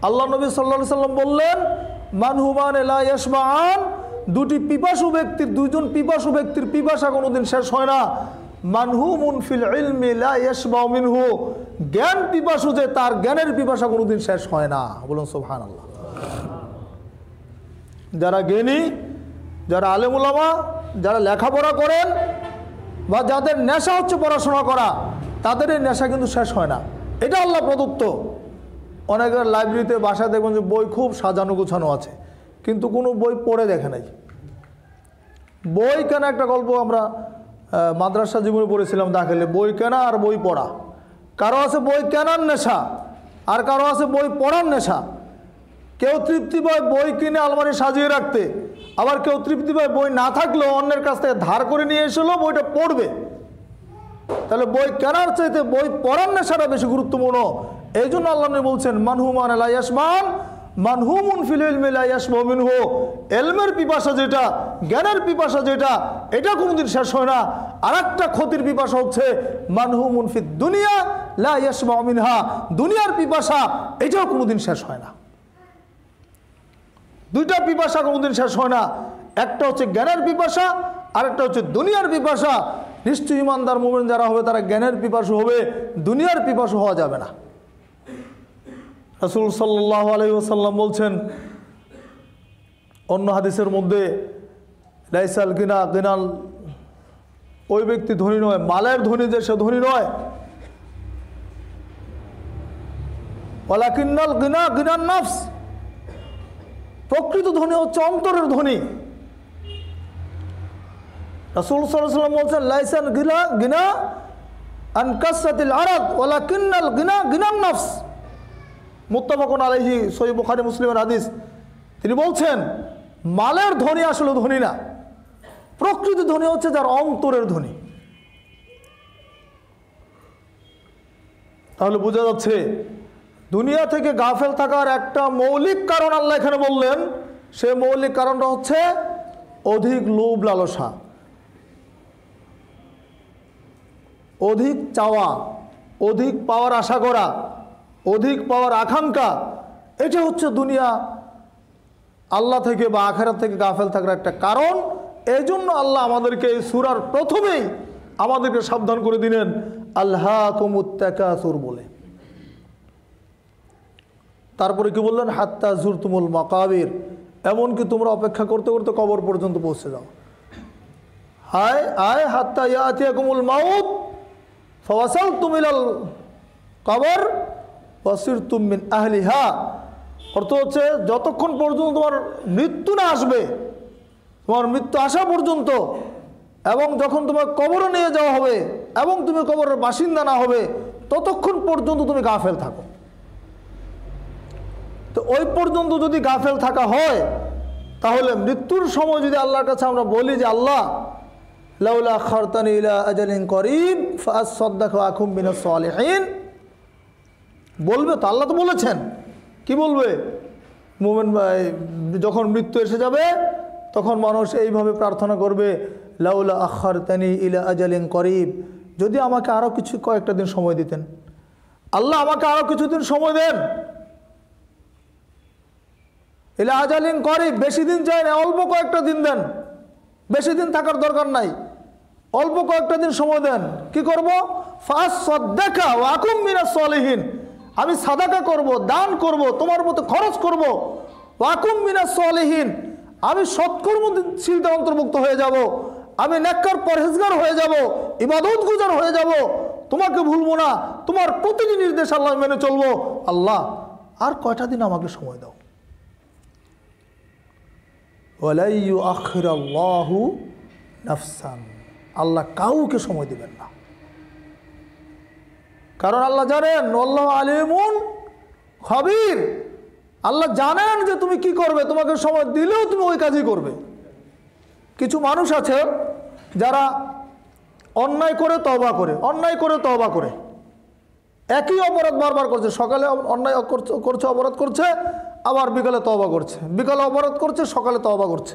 আল্লাহ নবী সাল্লাল্লাহু আলাইহি ওয়াসাল্লাম বললেন, মানহুমান লা ইয়াশবাআন, 2টি পিপাসু ব্যক্তির, 2জন পিপাসু ব্যক্তির পিপাসা কোনোদিন শেষ হয় না। মানহুমুন ফিল ইলমি লা ইয়াশবাউ মিনহু, জ্ঞান পিপাসু যে, তার জ্ঞানের পিপাসা কোনোদিন শেষ হয় না। বলুন সুবহানাল্লাহ। যারা জ্ঞানী, যারা আলেম উলামা, যারা লেখাপড়া করেন বা যাদের নেশা হচ্ছে পড়াশোনা করা, তাদের এই নেশা কিন্তু শেষ হয় না। এটা আল্লাহ প্রদত্ত। অনেকের লাইব্রেরিতে, বাসায় দেখবেন যে বই খুব সাজানো গোছানো আছে, কিন্তু কোনো বই পড়ে দেখে নাই। বই কেনা, একটা গল্প আমরা মাদ্রাসা জীবনে পড়েছিলাম দাখিলে, বই কেনা আর বই পড়া। কারো আছে বই কেনার নেশা, আর কারো আছে বই পড়ার নেশা। কেউ তৃপ্তি পায় বই কিনে আলমারি সাজিয়ে রাখতে, আবার কেউ তৃপ্তি পায় বই না থাকলেও অন্যের কাছ থেকে ধার করে নিয়ে এসেও বইটা পড়বে। তাহলে বই কেনার চাইতে বই পড়ার নেশাটা বেশি গুরুত্বপূর্ণ। এই জন্য আল্লাহ নবী বলছেন মানহুমান লা ইয়াশবান মানহুমুন ফিল ইলমি লা ইয়াশবা মিনহু। ইলমের পিপাসা যেটা, জ্ঞানের পিপাসা যেটা, এটা কোনোদিন শেষ হয় না। আর একটা ক্ষতির পিপাসা হচ্ছে মানহুমুন ফিদ দুনিয়া লা ইয়াশবা মিনহা। দুনিয়ার পিপাসা এটাও কোনোদিন শেষ হয় না। দুইটা পিপাসা কোনোদিন শেষ হয় না। একটা হচ্ছে জ্ঞানের পিপাসা, আর একটা হচ্ছে দুনিয়ার পিপাসা। নিশ্চয়ই ইমানদার মুমিন যারা হবে তারা জ্ঞানের পিপাসু হবে, দুনিয়ার পিপাসু হওয়া যাবে না। রাসূল সাল্লাল্লাহু আলাইহি ওয়াসাল্লাম বলছেন অন্য হাদিসের মধ্যে, লাইসাল গিনা গিনাল, ওই ব্যক্তি ধনী নয়, মালের ধনী যে সে ধনী নয়, ওয়ালাকিন্নাল গিনা গিনান নাফস, প্রকৃত ধনী হচ্ছে অন্তরের ধনী। রাসূল সাল্লাল্লাহু আলাইহি ওয়াসাল্লাম বলছেন লাইসাল গিনা গিনা আন কাসরাতিল আরাদ ওয়ালাকিন্নাল গিনা গিনান নাফস। মুত্তাফাকুন আলাইহি, সহিহ বুখারী মুসলিমের হাদিস। তিনি বলছেন মালের ধনী আসলে ধনী না, প্রকৃত ধনী হচ্ছে যার অন্তরের ধনী। তাহলে বোঝা যাচ্ছে দুনিয়া থেকে গাফেল থাকার একটা মৌলিক কারণ আল্লাহ এখানে বললেন। সে মৌলিক কারণটা হচ্ছে অধিক লোভ লালসা, অধিক চাওয়া, অধিক পাওয়ার আশা করা, অধিক পাওয়ার আকাঙ্ক্ষা। এটা হচ্ছে দুনিয়া আল্লাহ থেকে বা আখিরাত থেকে গাফেল থাকার একটা কারণ। এই জন্য আল্লাহ আমাদেরকে এই সূরার প্রথমেই আমাদেরকে সাবধান করে দিলেন আলহাকুমুত তাকাসুর বলে। তারপরে কি বললেন হাত্তা জুরতুমুল মাকাবির, এমনকি তোমরা অপেক্ষা করতে করতে কবর পর্যন্ত পৌঁছে যাও। হায় আয় হাত্তা ইয়াতিয়াকুমুল মাউত ফাওয়াসালতুম ইলাল কবর ওয়াসিরতুম মিন আহলিহা। অর্থ হচ্ছে যতক্ষণ পর্যন্ত তোমার মৃত্যু না আসবে, তোমার মৃত্যু আসা পর্যন্ত, এবং যখন তোমার কবরে নিয়ে যাওয়া হবে এবং তুমি কবরের বাসিন্দা না হবে, ততক্ষণ পর্যন্ত তুমি গাফেল থাকো। তো ওই পর্যন্ত যদি গাফেল থাকা হয়, তাহলে মৃত্যুর সময় যদি আল্লাহর কাছে আমরা বলি যে আল্লাহ লাউলা আখারতানি ইলা আজালিন করিব ফাআসাদদাকু ওয়া আকুম মিনাস সালিহিন, বলবে তো, আল্লাহ তো বলেছেন। কি বলবে? মুমিন যখন মৃত্যু এসে যাবে তখন মানুষ এইভাবে প্রার্থনা করবে লাউলা আখারতানি ইলা আজালিন করিব, যদি আমাকে আরও কিছু কয়েকটা দিন সময় দিতেন, আল্লাহ আমাকে আরও কিছুদিন সময় দেন। ইলা আজালিন করিব, বেশি দিন চাই না, অল্প কয়েকটা দিন দেন, বেশি দিন থাকার দরকার নাই, অল্প কয়েকটা দিন সময় দেন। কি করব? ফাসাদদাকা ওয়া আকুম মিনাস সালিহিন, আমি সাদাকা করব, দান করব, তোমার মতো খরচ করব। ওয়া আকুম মিনাস সালিহিন, আমি সৎকর্মশীলদের অন্তর্ভুক্ত হয়ে যাব, আমি নেককার পরহেজগার হয়ে যাব, ইবাদত গুজার হয়ে যাব, তোমাকে ভুলবো না, তোমার প্রতিটি নির্দেশ আল্লাহ মেনে চলবো। আল্লাহ আর কয়টা দিন আমাকে সময় দাও। ওয়ালা ইউআখিরুল্লাহু নাফসান, আল্লাহ কাউকে সময় দিবেন না, কারণ আল্লাহ জানেন আল্লাহু আলিমুন খবীর, আল্লাহ জানেন যে তুমি কি করবে, তোমাকে সময় দিলেও তুমি ওই কাজই করবে। কিছু মানুষ আছে যারা অন্যায় করে তওবা করে, অন্যায় করে তওবা করে, একই অপরাধ বারবার করছে, সকালে অন্যায় করছে, অপরাধ করছে, আবার বিকালে তওবা করছে, বিকালে অপরাধ করছে, সকালে তওবা করছে।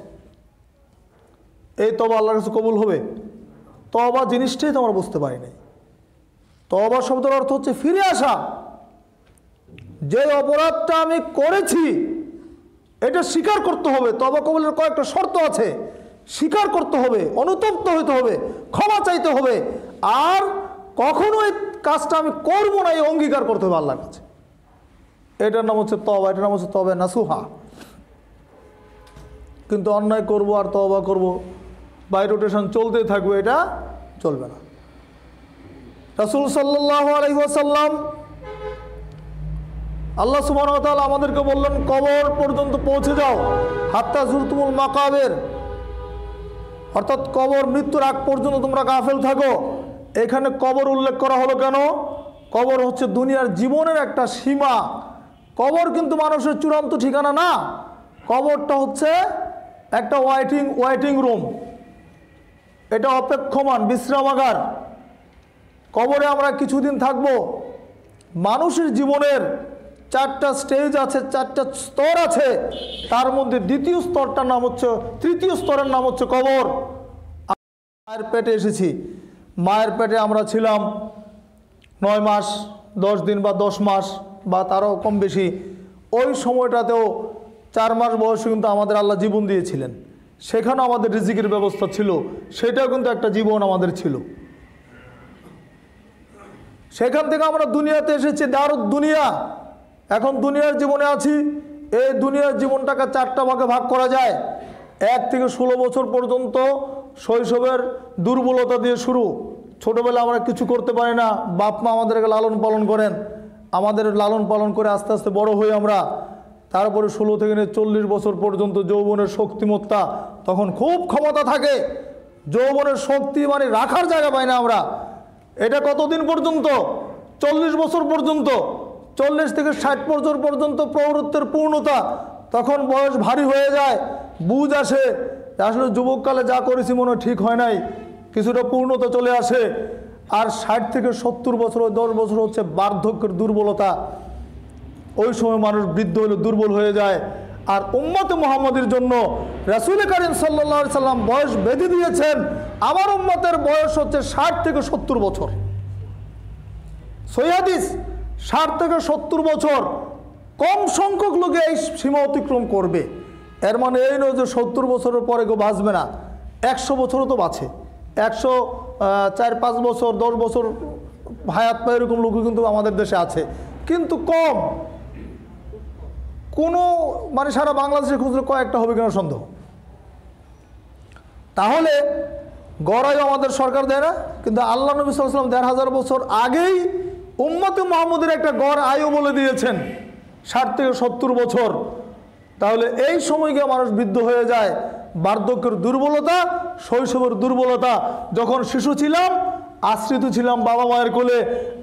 এই তওবা আল্লাহর কাছে কবুল হবে? তওবা জিনিসটাই তো আমরা বুঝতে পারি নাই। তওবা শব্দের অর্থ হচ্ছে ফিরে আসা। যে অপরাধটা আমি করেছি এটা স্বীকার করতে হবে। তওবা কবুলের কয়েকটা শর্ত আছে, স্বীকার করতে হবে, অনুতপ্ত হতে হবে, ক্ষমা চাইতে হবে, আর কখনো এই কাজটা আমি করবো না এই অঙ্গীকার করতে হবে আল্লাহর কাছে। এটার নাম হচ্ছে তওবা, এটার নাম হচ্ছে তওবা নাসুহা। কিন্তু অন্যায় করব আর তওবা করব, বাই রোটেশন চলতেই থাকবে, এটা চলবে না। রাসূল সাল্লাল্লাহু আলাইহি ওয়াসাল্লাম, আল্লাহ সুবহানাহু ওয়া তাআলা আমাদেরকে বললেন কবর পর্যন্ত পৌঁছে যাও, হাত্তা জুরতুমুল মাকাবির, অর্থাৎ কবর মৃত্যুর আগ পর্যন্ত তোমরা গাফেল থাকো। এখানে কবর উল্লেখ করা হলো কেন? কবর হচ্ছে দুনিয়ার জীবনের একটা সীমা, কবর কিন্তু মানুষের চূড়ান্ত ঠিকানা না। কবরটা হচ্ছে একটা ওয়েটিং রুম, এটা অপেক্ষমান বিশ্রামাগার। কবরে আমরা কিছুদিন থাকব। মানুষের জীবনের 4টা স্টেজ আছে, 4টা স্তর আছে। তার মধ্যে তৃতীয় স্তরের নাম হচ্ছে কবর। মায়ের পেটে এসেছি, মায়ের পেটে আমরা ছিলাম 9 মাস 10 দিন বা 10 মাস বা তারও কম বেশি। ওই সময়টাতেও 4 মাস বয়সে কিন্তু আমাদের আল্লাহ জীবন দিয়েছিলেন। সেখানেও আমাদের রিজিকের ব্যবস্থা ছিল, সেটাও কিন্তু একটা জীবন আমাদের ছিল। সেখান থেকে আমরা দুনিয়াতে এসেছি, দারুদ দুনিয়া। এখন দুনিয়ার জীবনে আছি। এই দুনিয়ার জীবনটাকে 4টা ভাগে ভাগ করা যায়। 1 থেকে 16 বছর পর্যন্ত শৈশবের দুর্বলতা দিয়ে শুরু। ছোটোবেলা আমরা কিছু করতে পারি না, বাপ মা আমাদেরকে লালন পালন করেন, আমাদের লালন পালন করে আস্তে আস্তে বড় হই আমরা। তারপরে 16 থেকে 40 বছর পর্যন্ত যৌবনের শক্তিমত্তা, তখন খুব ক্ষমতা থাকে। যৌবনের শক্তি মানে রাখার জায়গা পাই না আমরা। এটা কতদিন পর্যন্ত? 40 বছর পর্যন্ত। 40 থেকে 60 বছর পর্যন্ত প্রবৃত্তির পূর্ণতা। তখন বয়স ভারী হয়ে যায়, বুঝ আসে, আসলে যুবককালে যা করেছি মনে ঠিক হয় নাই, কিছুটা পূর্ণতা চলে আসে। আর 60 থেকে 70 বছর, 10 বছর হচ্ছে বার্ধক্যের দুর্বলতা। ওই সময় মানুষ বৃদ্ধ হলে দুর্বল হয়ে যায়। আর উম্মতে মুহাম্মাদের জন্য রাসূল কারীম সাল্লাল্লাহু আলাইহি সাল্লাম বয়স বেঁধে দিয়েছেন, আমার উম্মতের বয়স হচ্ছে 60 থেকে 70 বছর। সহিহ হাদিস, 60 থেকে 70 বছর। কম সংখ্যক লোকে এই সীমা অতিক্রম করবে। এর মানে এই নয় যে 70 বছরের পরে কেউ বাঁচবে না। 100 বছরও তো বাঁচে, 104-5 বছর 10 বছর হায়াত পায়, এরকম লোক কিন্তু আমাদের দেশে আছে, কিন্তু কম। কোনো মানে সারা বাংলাদেশে খুঁজলে কয়েকটা হবে কিনা সন্দেহ। তাহলে গড়াইও আমাদের সরকার দেয় না, কিন্তু আল্লাহ নবী সাল্লাল্লাহু আলাইহি ওয়াসাল্লাম 1500 বছর আগেই উম্মতে মুহাম্মদের একটা গড় আয়ু বলে দিয়েছেন 60 থেকে 70 বছর। তাহলে এই সময় গিয়ে মানুষ বৃদ্ধ হয়ে যায়। বার্ধক্যের দুর্বলতা, শৈশবের দুর্বলতা। যখন শিশু ছিলাম আশ্রিত ছিলাম বাবা মায়ের কোলে,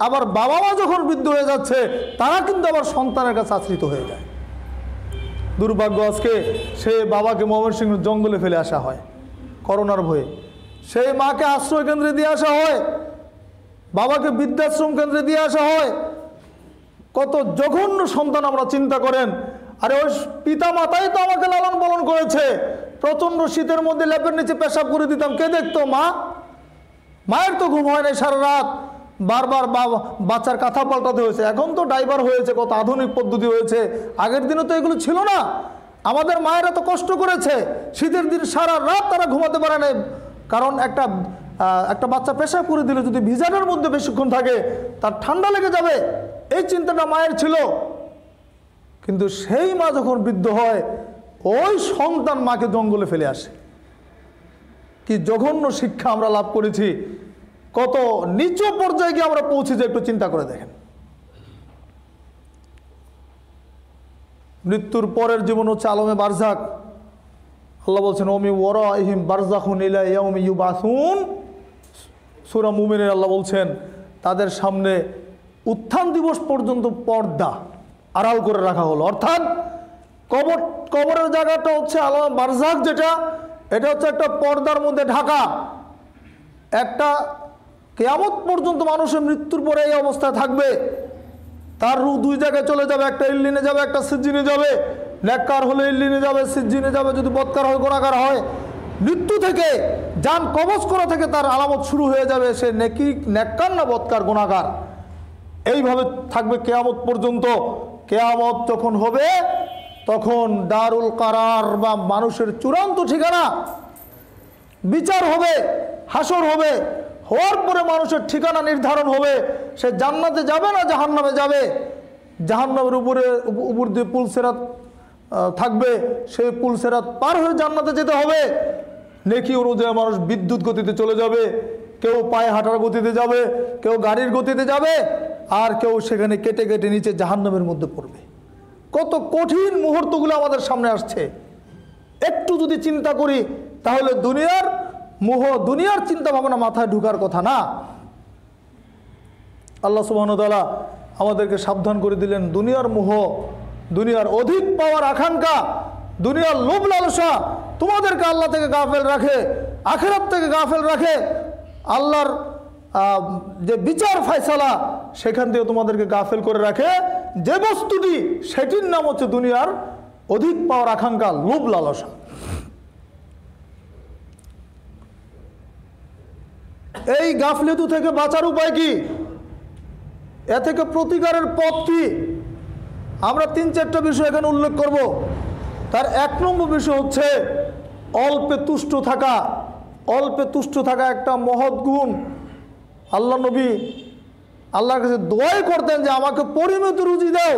আবার বাবা মা যখন বৃদ্ধ হয়ে যাচ্ছে তারা কিন্তু আবার সন্তানের কাছে আশ্রিত হয়ে যায়। দুর্ভাগ্য, আজকে সে বাবাকে ময়মনসিংহ জঙ্গলে ফেলে আসা হয় করোনার ভয়ে, সেই মাকে আশ্রয় কেন্দ্রে দিয়ে আসা হয়, বাবাকে বৃদ্ধাশ্রম কেন্দ্রে দিয়ে আসা হয়। কত জঘন্য সন্তান আমরা চিন্তা করেন। আরে ওই পিতা মাতাই তো আমাকে লালন পালন করেছে। প্রচণ্ড শীতের মধ্যে লেপের নিচে পেশাব করে দিতাম, কে দেখতো? মা। মায়ের তো ঘুম হয় নাই সারা রাত, বারবার বাচ্চার কাঁথা পাল্টাতে হয়েছে। এখন তো ডাইভার হয়েছে, কত আধুনিক পদ্ধতি হয়েছে, আগের দিনে তো এগুলো ছিল না। আমাদের মায়েরা তো কষ্ট করেছে, শীতের দিন সারা রাত তারা ঘুমাতে পারে না। কারণ একটা বাচ্চা পেশাব করে দিলে যদি ভিজানোর মধ্যে বেশিক্ষণ থাকে তার ঠান্ডা লেগে যাবে, এই চিন্তাটা মায়ের ছিল। কিন্তু সেই মা যখন বৃদ্ধ হয়, ওই সন্তান মাকে জঙ্গলে ফেলে আসে। কি জঘন্য শিক্ষা আমরা লাভ করেছি, কত নিচু পর্যায়ে গিয়ে আমরা পৌঁছেছি, একটু চিন্তা করে দেখেন। মৃত্যুর পরের জীবন হচ্ছে আলমে বারজাক। আল্লাহ বলছেন ওমি ওয়ারাইহিম বারজাখুন ইলা ইয়াউমি ইউবাসুন। সূরা মুমিনের আল্লাহ বলছেন তাদের সামনে উত্থান দিবস পর্যন্ত পর্দা আড়াল করে রাখা হলো। অর্থাৎ কবরের জায়গাটা হচ্ছে আলমে বারজাক, যেটা এটা হচ্ছে একটা পর্দার মধ্যে ঢাকা। একটা কিয়ামত পর্যন্ত মানুষের মৃত্যুর পরে এই অবস্থায় থাকবে। তার রূহ 2 জায়গায় চলে যাবে, একটা ইল্লিনে যাবে, একটা সিজ্জিনে যাবে। নেককার হলে ইল্লিনে যাবে, সিজ্জিনে যাবে যদি বদকার হয়, গুনাহগার হয়। মৃত্যু থেকে, জান কবজ করা থেকে তার আলামত শুরু হয়ে যাবে, সে নেককার না বদকার, গুনাহগার। এইভাবে থাকবে কিয়ামত পর্যন্ত। কিয়ামত যখন হবে তখন দারুল কারার বা মানুষের চূড়ান্ত ঠিকানা, বিচার হবে, হাসর হবে। হওয়ার পরে মানুষের ঠিকানা নির্ধারণ হবে, সে জান্নাতে যাবে না জাহান্নামে যাবে। জাহান্নামের উপর দিয়ে পুল সেরাত থাকবে, সেই পুল সেরাত পার হয়ে জান্নাতে যেতে হবে। নেকি অনুযায়ী মানুষ বিদ্যুৎ গতিতে চলে যাবে, কেউ পায়ে হাঁটার গতিতে যাবে, কেউ গাড়ির গতিতে যাবে, আর কেউ সেখানে কেটে কেটে নিচে জাহান্নামের মধ্যে পড়বে। কত কঠিন মুহূর্তগুলো আমাদের সামনে আসছে। একটু যদি চিন্তা করি তাহলে দুনিয়ার মোহ, দুনিয়ার চিন্তা ভাবনা মাথায় ঢুকার কথা না। আল্লাহ সুবহানাহু ওয়া তাআলা আমাদেরকে সাবধান করে দিলেন দুনিয়ার মোহ দুনিয়ার অধিক পাওয়ার আকাঙ্ক্ষা, দুনিয়ার লোভ লালসা তোমাদেরকে আল্লাহ থেকে গাফেল রাখে, আখিরাত থেকে গাফেল রাখে, আল্লাহর যে বিচার ফয়সালা সেখান থেকে তোমাদেরকে গাফেল করে রাখে। যে বস্তুটি সেটির নাম হচ্ছে দুনিয়ার অধিক পাওয়ার আকাঙ্ক্ষা, লোভ লালসা। এই গাফলেতু থেকে বাঁচার উপায় কি? এ থেকে প্রতিকারের পথ কি? আমরা 3-4টা বিষয় এখানে উল্লেখ করব। তার 1 নম্বর বিষয় হচ্ছে অল্পে তুষ্ট থাকা। অল্পে তুষ্ট থাকা একটা মহৎ গুণ। আল্লাহ নবী আল্লাহর কাছে দোয়াই করতেন যে আমাকে পরিমিত রুজি দাও,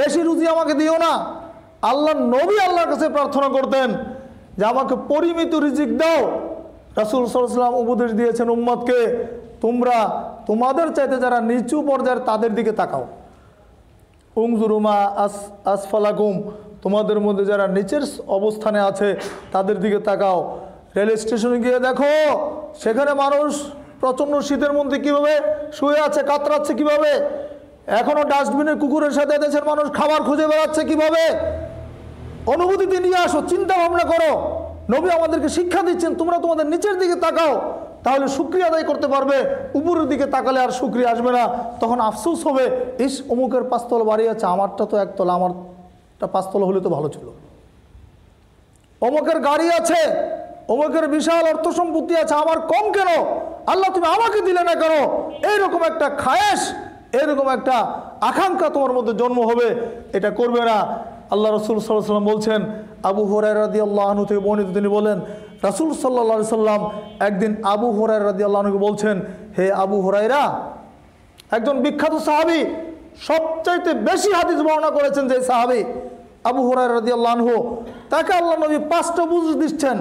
বেশি রুজি আমাকে দিও না। আল্লাহ নবী আল্লাহর কাছে প্রার্থনা করতেন যে আমাকে পরিমিত রিজিক দাও। রাসূল সাল্লাল্লাহু আলাইহি ওয়াসাল্লাম উপদেশ দিয়েছেন উম্মতকে, তোমরা তোমাদের চাইতে যারা নিচু পর্যায়ের তাদের দিকে তাকাও। উনজুরুমা আসফালাকুম, তোমাদের মধ্যে যারা নিচের অবস্থানে আছে তাদের দিকে তাকাও। রেল স্টেশনে গিয়ে দেখো সেখানে মানুষ প্রচণ্ড শীতের মধ্যে কীভাবে শুয়ে আছে, কাতরাচ্ছে কীভাবে। এখনও ডাস্টবিনের কুকুরের সাথে দেশের মানুষ খাবার খুঁজে বেড়াচ্ছে কীভাবে। অনুভূতিতে নিয়ে আসো, চিন্তা ভাবনা করো। নবী আমাদেরকে শিক্ষা দিচ্ছেন তোমরা তোমাদের নিচের দিকে তাকাও, তাহলে শুকরিয়া আদায় করতে পারবে। উপরের দিকে তাকালে আর শুকরিয়া আসবে না, তখন আফসোস হবে ইস অমুকের 5 তলা বাড়ি আছে, আমারটা তো 1 তলা, আমারটা 5 তলা হলে তো ভালো ছিল। অমুকের গাড়ি আছে, অমুকের বিশাল অর্থ সম্পত্তি আছে, আমার কম কেন? আল্লাহ তুমি আমাকে দিলে না কেন? এইরকম একটা খায়েশ, এরকম একটা আকাঙ্ক্ষা তোমার মধ্যে জন্ম হবে, এটা করবে না। আল্লাহ রাসূল সাল্লাল্লাহু আলাইহি ওয়াসাল্লাম বলছেন, আবু হুরায়রা রাদিয়াল্লাহু আনহু থেকে বর্ণিত, তিনি বলেন রাসূল সাল্লাল্লাহু আলাইহি ওয়াসাল্লাম একদিন আবু হুরায়রা রাদিয়াল্লাহু আনহুকে বলছেন, হে আবু হুরায়রা, একজন বিখ্যাত সাহাবী, সবচাইতে বেশি হাদিস বর্ণনা করেছেন যে সাহাবী আবু হুরায়রা রাদিয়াল্লাহু আনহু, তাকে আল্লাহ নবী 5টা উপদেশ দিচ্ছেন,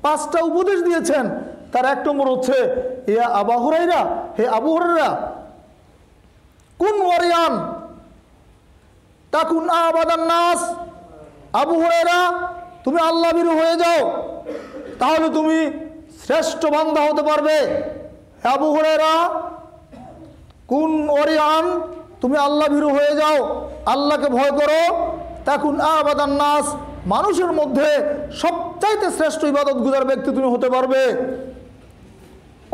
5টা উপদেশ দিয়েছেন। তার 1 নম্বর হচ্ছে, ইয়া আবু হুরায়রা, হে আবু হুরায়রা, কুন ওয়ারিয়ান তাকুন আবাদান নাস। আবু হুরায়রা, তুমি আল্লাহ ভীরু হয়ে যাও, তাহলে তুমি শ্রেষ্ঠ বান্দা হতে পারবে। আবু হুরায়রা, কুন ওয়ারিয়ান, তুমি আল্লাহ ভীরু হয়ে যাও, আল্লাহকে ভয় করো। তাকুন আবাদান নাস, মানুষের মধ্যে সবচাইতে শ্রেষ্ঠ ইবাদত গুজার ব্যক্তি তুমি হতে পারবে।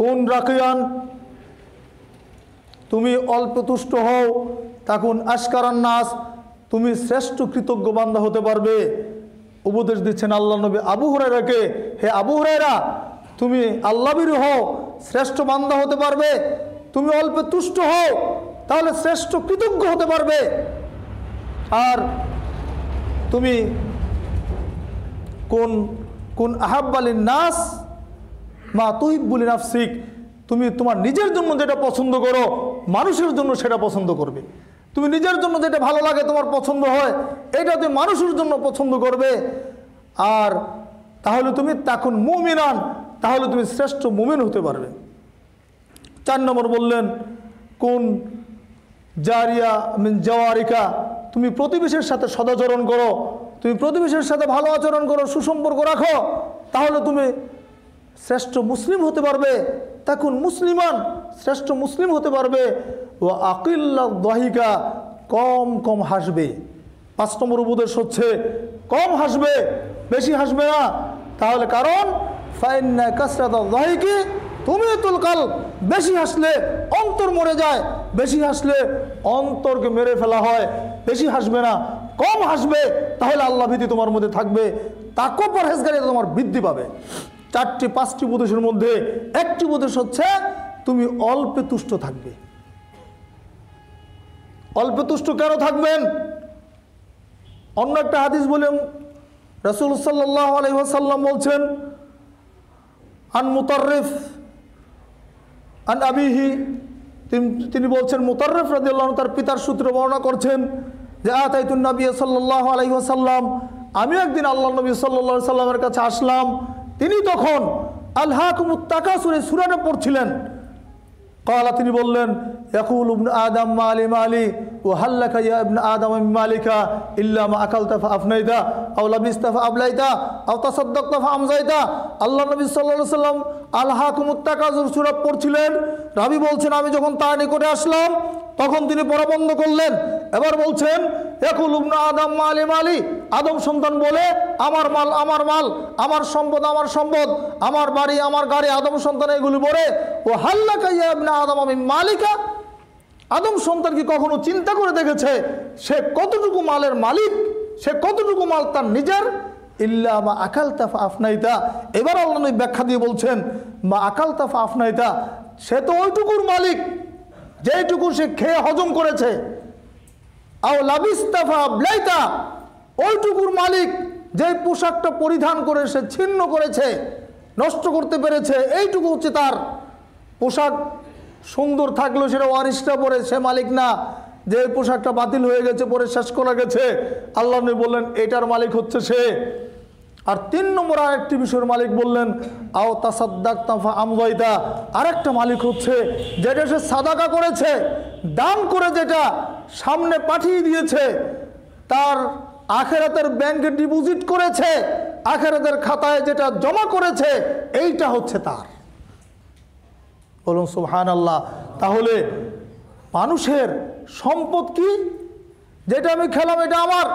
কোন রাকিয়ান, তুমি অল্প তুষ্ট হও। তাকুন আশকারান নাস, তুমি শ্রেষ্ঠ কৃতজ্ঞ বান্দা হতে পারবে। উপদেশ দিচ্ছেন আল্লাহ নবী আবু হুরায়রাকে, হে আবু হুরায়রা, তুমি আল্লাহ ভীরু হও, শ্রেষ্ঠ বান্দা হতে পারবে। তুমি অল্প তুষ্ট হও, তাহলে শ্রেষ্ঠ কৃতজ্ঞ হতে পারবে। আর তুমি কোন কোন আহাব্বালিন নাস মা তুহিব্বুলি নাফসিক, তুমি তোমার নিজের জন্য যেটা পছন্দ করো মানুষের জন্য সেটা পছন্দ করবে। তুমি নিজের জন্য যেটা ভালো লাগে, তোমার পছন্দ হয়, এটা তুমি মানুষের জন্য পছন্দ করবে। আর তাহলে তুমি তাকুন মুমিনান, তাহলে তুমি শ্রেষ্ঠ মুমিন হতে পারবে। 4 নম্বর বললেন, কোন জারিয়া মিন জাওয়ারিকা, তুমি প্রতিবেশীর সাথে সদাচরণ করো, তুমি প্রতিবেশীর সাথে ভালো আচরণ করো, সুসম্পর্ক রাখো, তাহলে তুমি শ্রেষ্ঠ মুসলিম হতে পারবে। তাকুন মুসলিমান, শ্রেষ্ঠ মুসলিম হতে পারবে। ও আকিল্লা দাহিকা, কম কম হাসবে। 5 নম্বর উপদেশ হচ্ছে কম হাসবে, বেশি হাসবে না। তাহলে কারণ ফাইন্না কাসরাতা দাহিকি তুমিতুল কলব, বেশি হাসলে অন্তর মরে যায়, বেশি হাসলে অন্তরকে মেরে ফেলা হয়। বেশি হাসবে না, কম হাসবে, তাহলে আল্লাহ ভীতি তোমার মধ্যে থাকবে, তাকওয়া পরহেজগারিতা তোমার বৃদ্ধি পাবে। 5টি উপদেশের মধ্যে 1টি উপদেশ হচ্ছে তুমি অল্পে তুষ্ট থাকবে। অল্পে তুষ্ট কেন থাকবেন? অন্য একটা হাদিস বলেন রাসূল সাল্লাল্লাহু আলাইহি ওয়াসাল্লাম বলছেন, আন মুতাররিফ আন আবিহি, তিনি বলছেন মুতাররিফ রাদিয়াল্লাহু আনহু তার পিতার সূত্রে বর্ণনা করছেন যে আতাইতুন নবী সাল্লাল্লাহু আলাইহি ওয়াসাল্লাম, আমি একদিন আল্লাহর নবী সাল্লাল্লাহু আলাইহি ওয়াসাল্লামের কাছে আসলাম, তিনি তখন আলহাকুমুত তাকাসুর এই সূরাটা পড়ছিলেন। ক্বালা, তিনি বললেন, ইয়াকুলু ইবনু আদম মালি মালি وهل لك يا ابن آدم من مالك إلا ما أكلت فأفنيت أو لبست فأبليت أو تصدقت فأمضيت। আল্লাহ নবী সাল্লাল্লাহু আলাইহি ওয়াসাল্লাম আলহাকুমুত তাকাসুর সূরা পড়ছিলেন। রাবী বলছেন আমি যখন তার নিকটে আসলাম তখন তিনি পড়া বন্ধ করলেন। এবার বলছেন ইয়াকুল ইবনু আদম মালি মালি, আদম সন্তান বলে আমার মাল আমার মাল, আমার সম্পদ আমার সম্পদ, আমার বাড়ি আমার গাড়ি, আদম সন্তান এগুলি বলে। ও হাল্লাকা ইয়া ইবনে আদম আমি মালিকা, আদম সন্তান কি কখনো চিন্তা করে দেখেছে সে কতটুকু মালের মালিক, সে কতটুকু মাল তার নিজের? ইল্লা মা আকালতা ফাআফনাইতা। এবার আল্লাহ নবী ব্যাখ্যা দিয়ে বলছেন মা আকালতা ফাআফনাইতা, সে তো ওইটুকুর মালিক যেটুকু সে খেয়ে হজম করেছে। আও লাবিস্তা ফাআবলাইতা, ওইটুকুর মালিক যে পোশাকটা পরিধান করে সে ছিন্ন করেছে, নষ্ট করতে পেরেছে, এইটুকু হচ্ছে তার পোশাক। সুন্দর থাকলেও সেটা ওয়ারিশটা পরে, সে মালিক না। যে পোশাকটা বাতিল হয়ে গেছে, পরে শেষ করা গেছে, আল্লাহ নবী বললেন এটার মালিক হচ্ছে সে। আর 3 নম্বর আরেকটি বিষয়ের মালিক বললেন আও তাসাদ্দাকতা ফাআমদাইতা, আরেকটা মালিক হচ্ছে যেটা সে সাদাকা করেছে, দান করে যেটা সামনে পাঠিয়ে দিয়েছে, তার আখিরাতের ব্যাংকে ডিপোজিট করেছে, আখিরাতের খাতায় যেটা জমা করেছে, এইটা হচ্ছে তার। বলুন সুবহানাল্লাহ। তাহলে মানুষের সম্পদ কি? যেটা আমি খেলাম এটা আমার,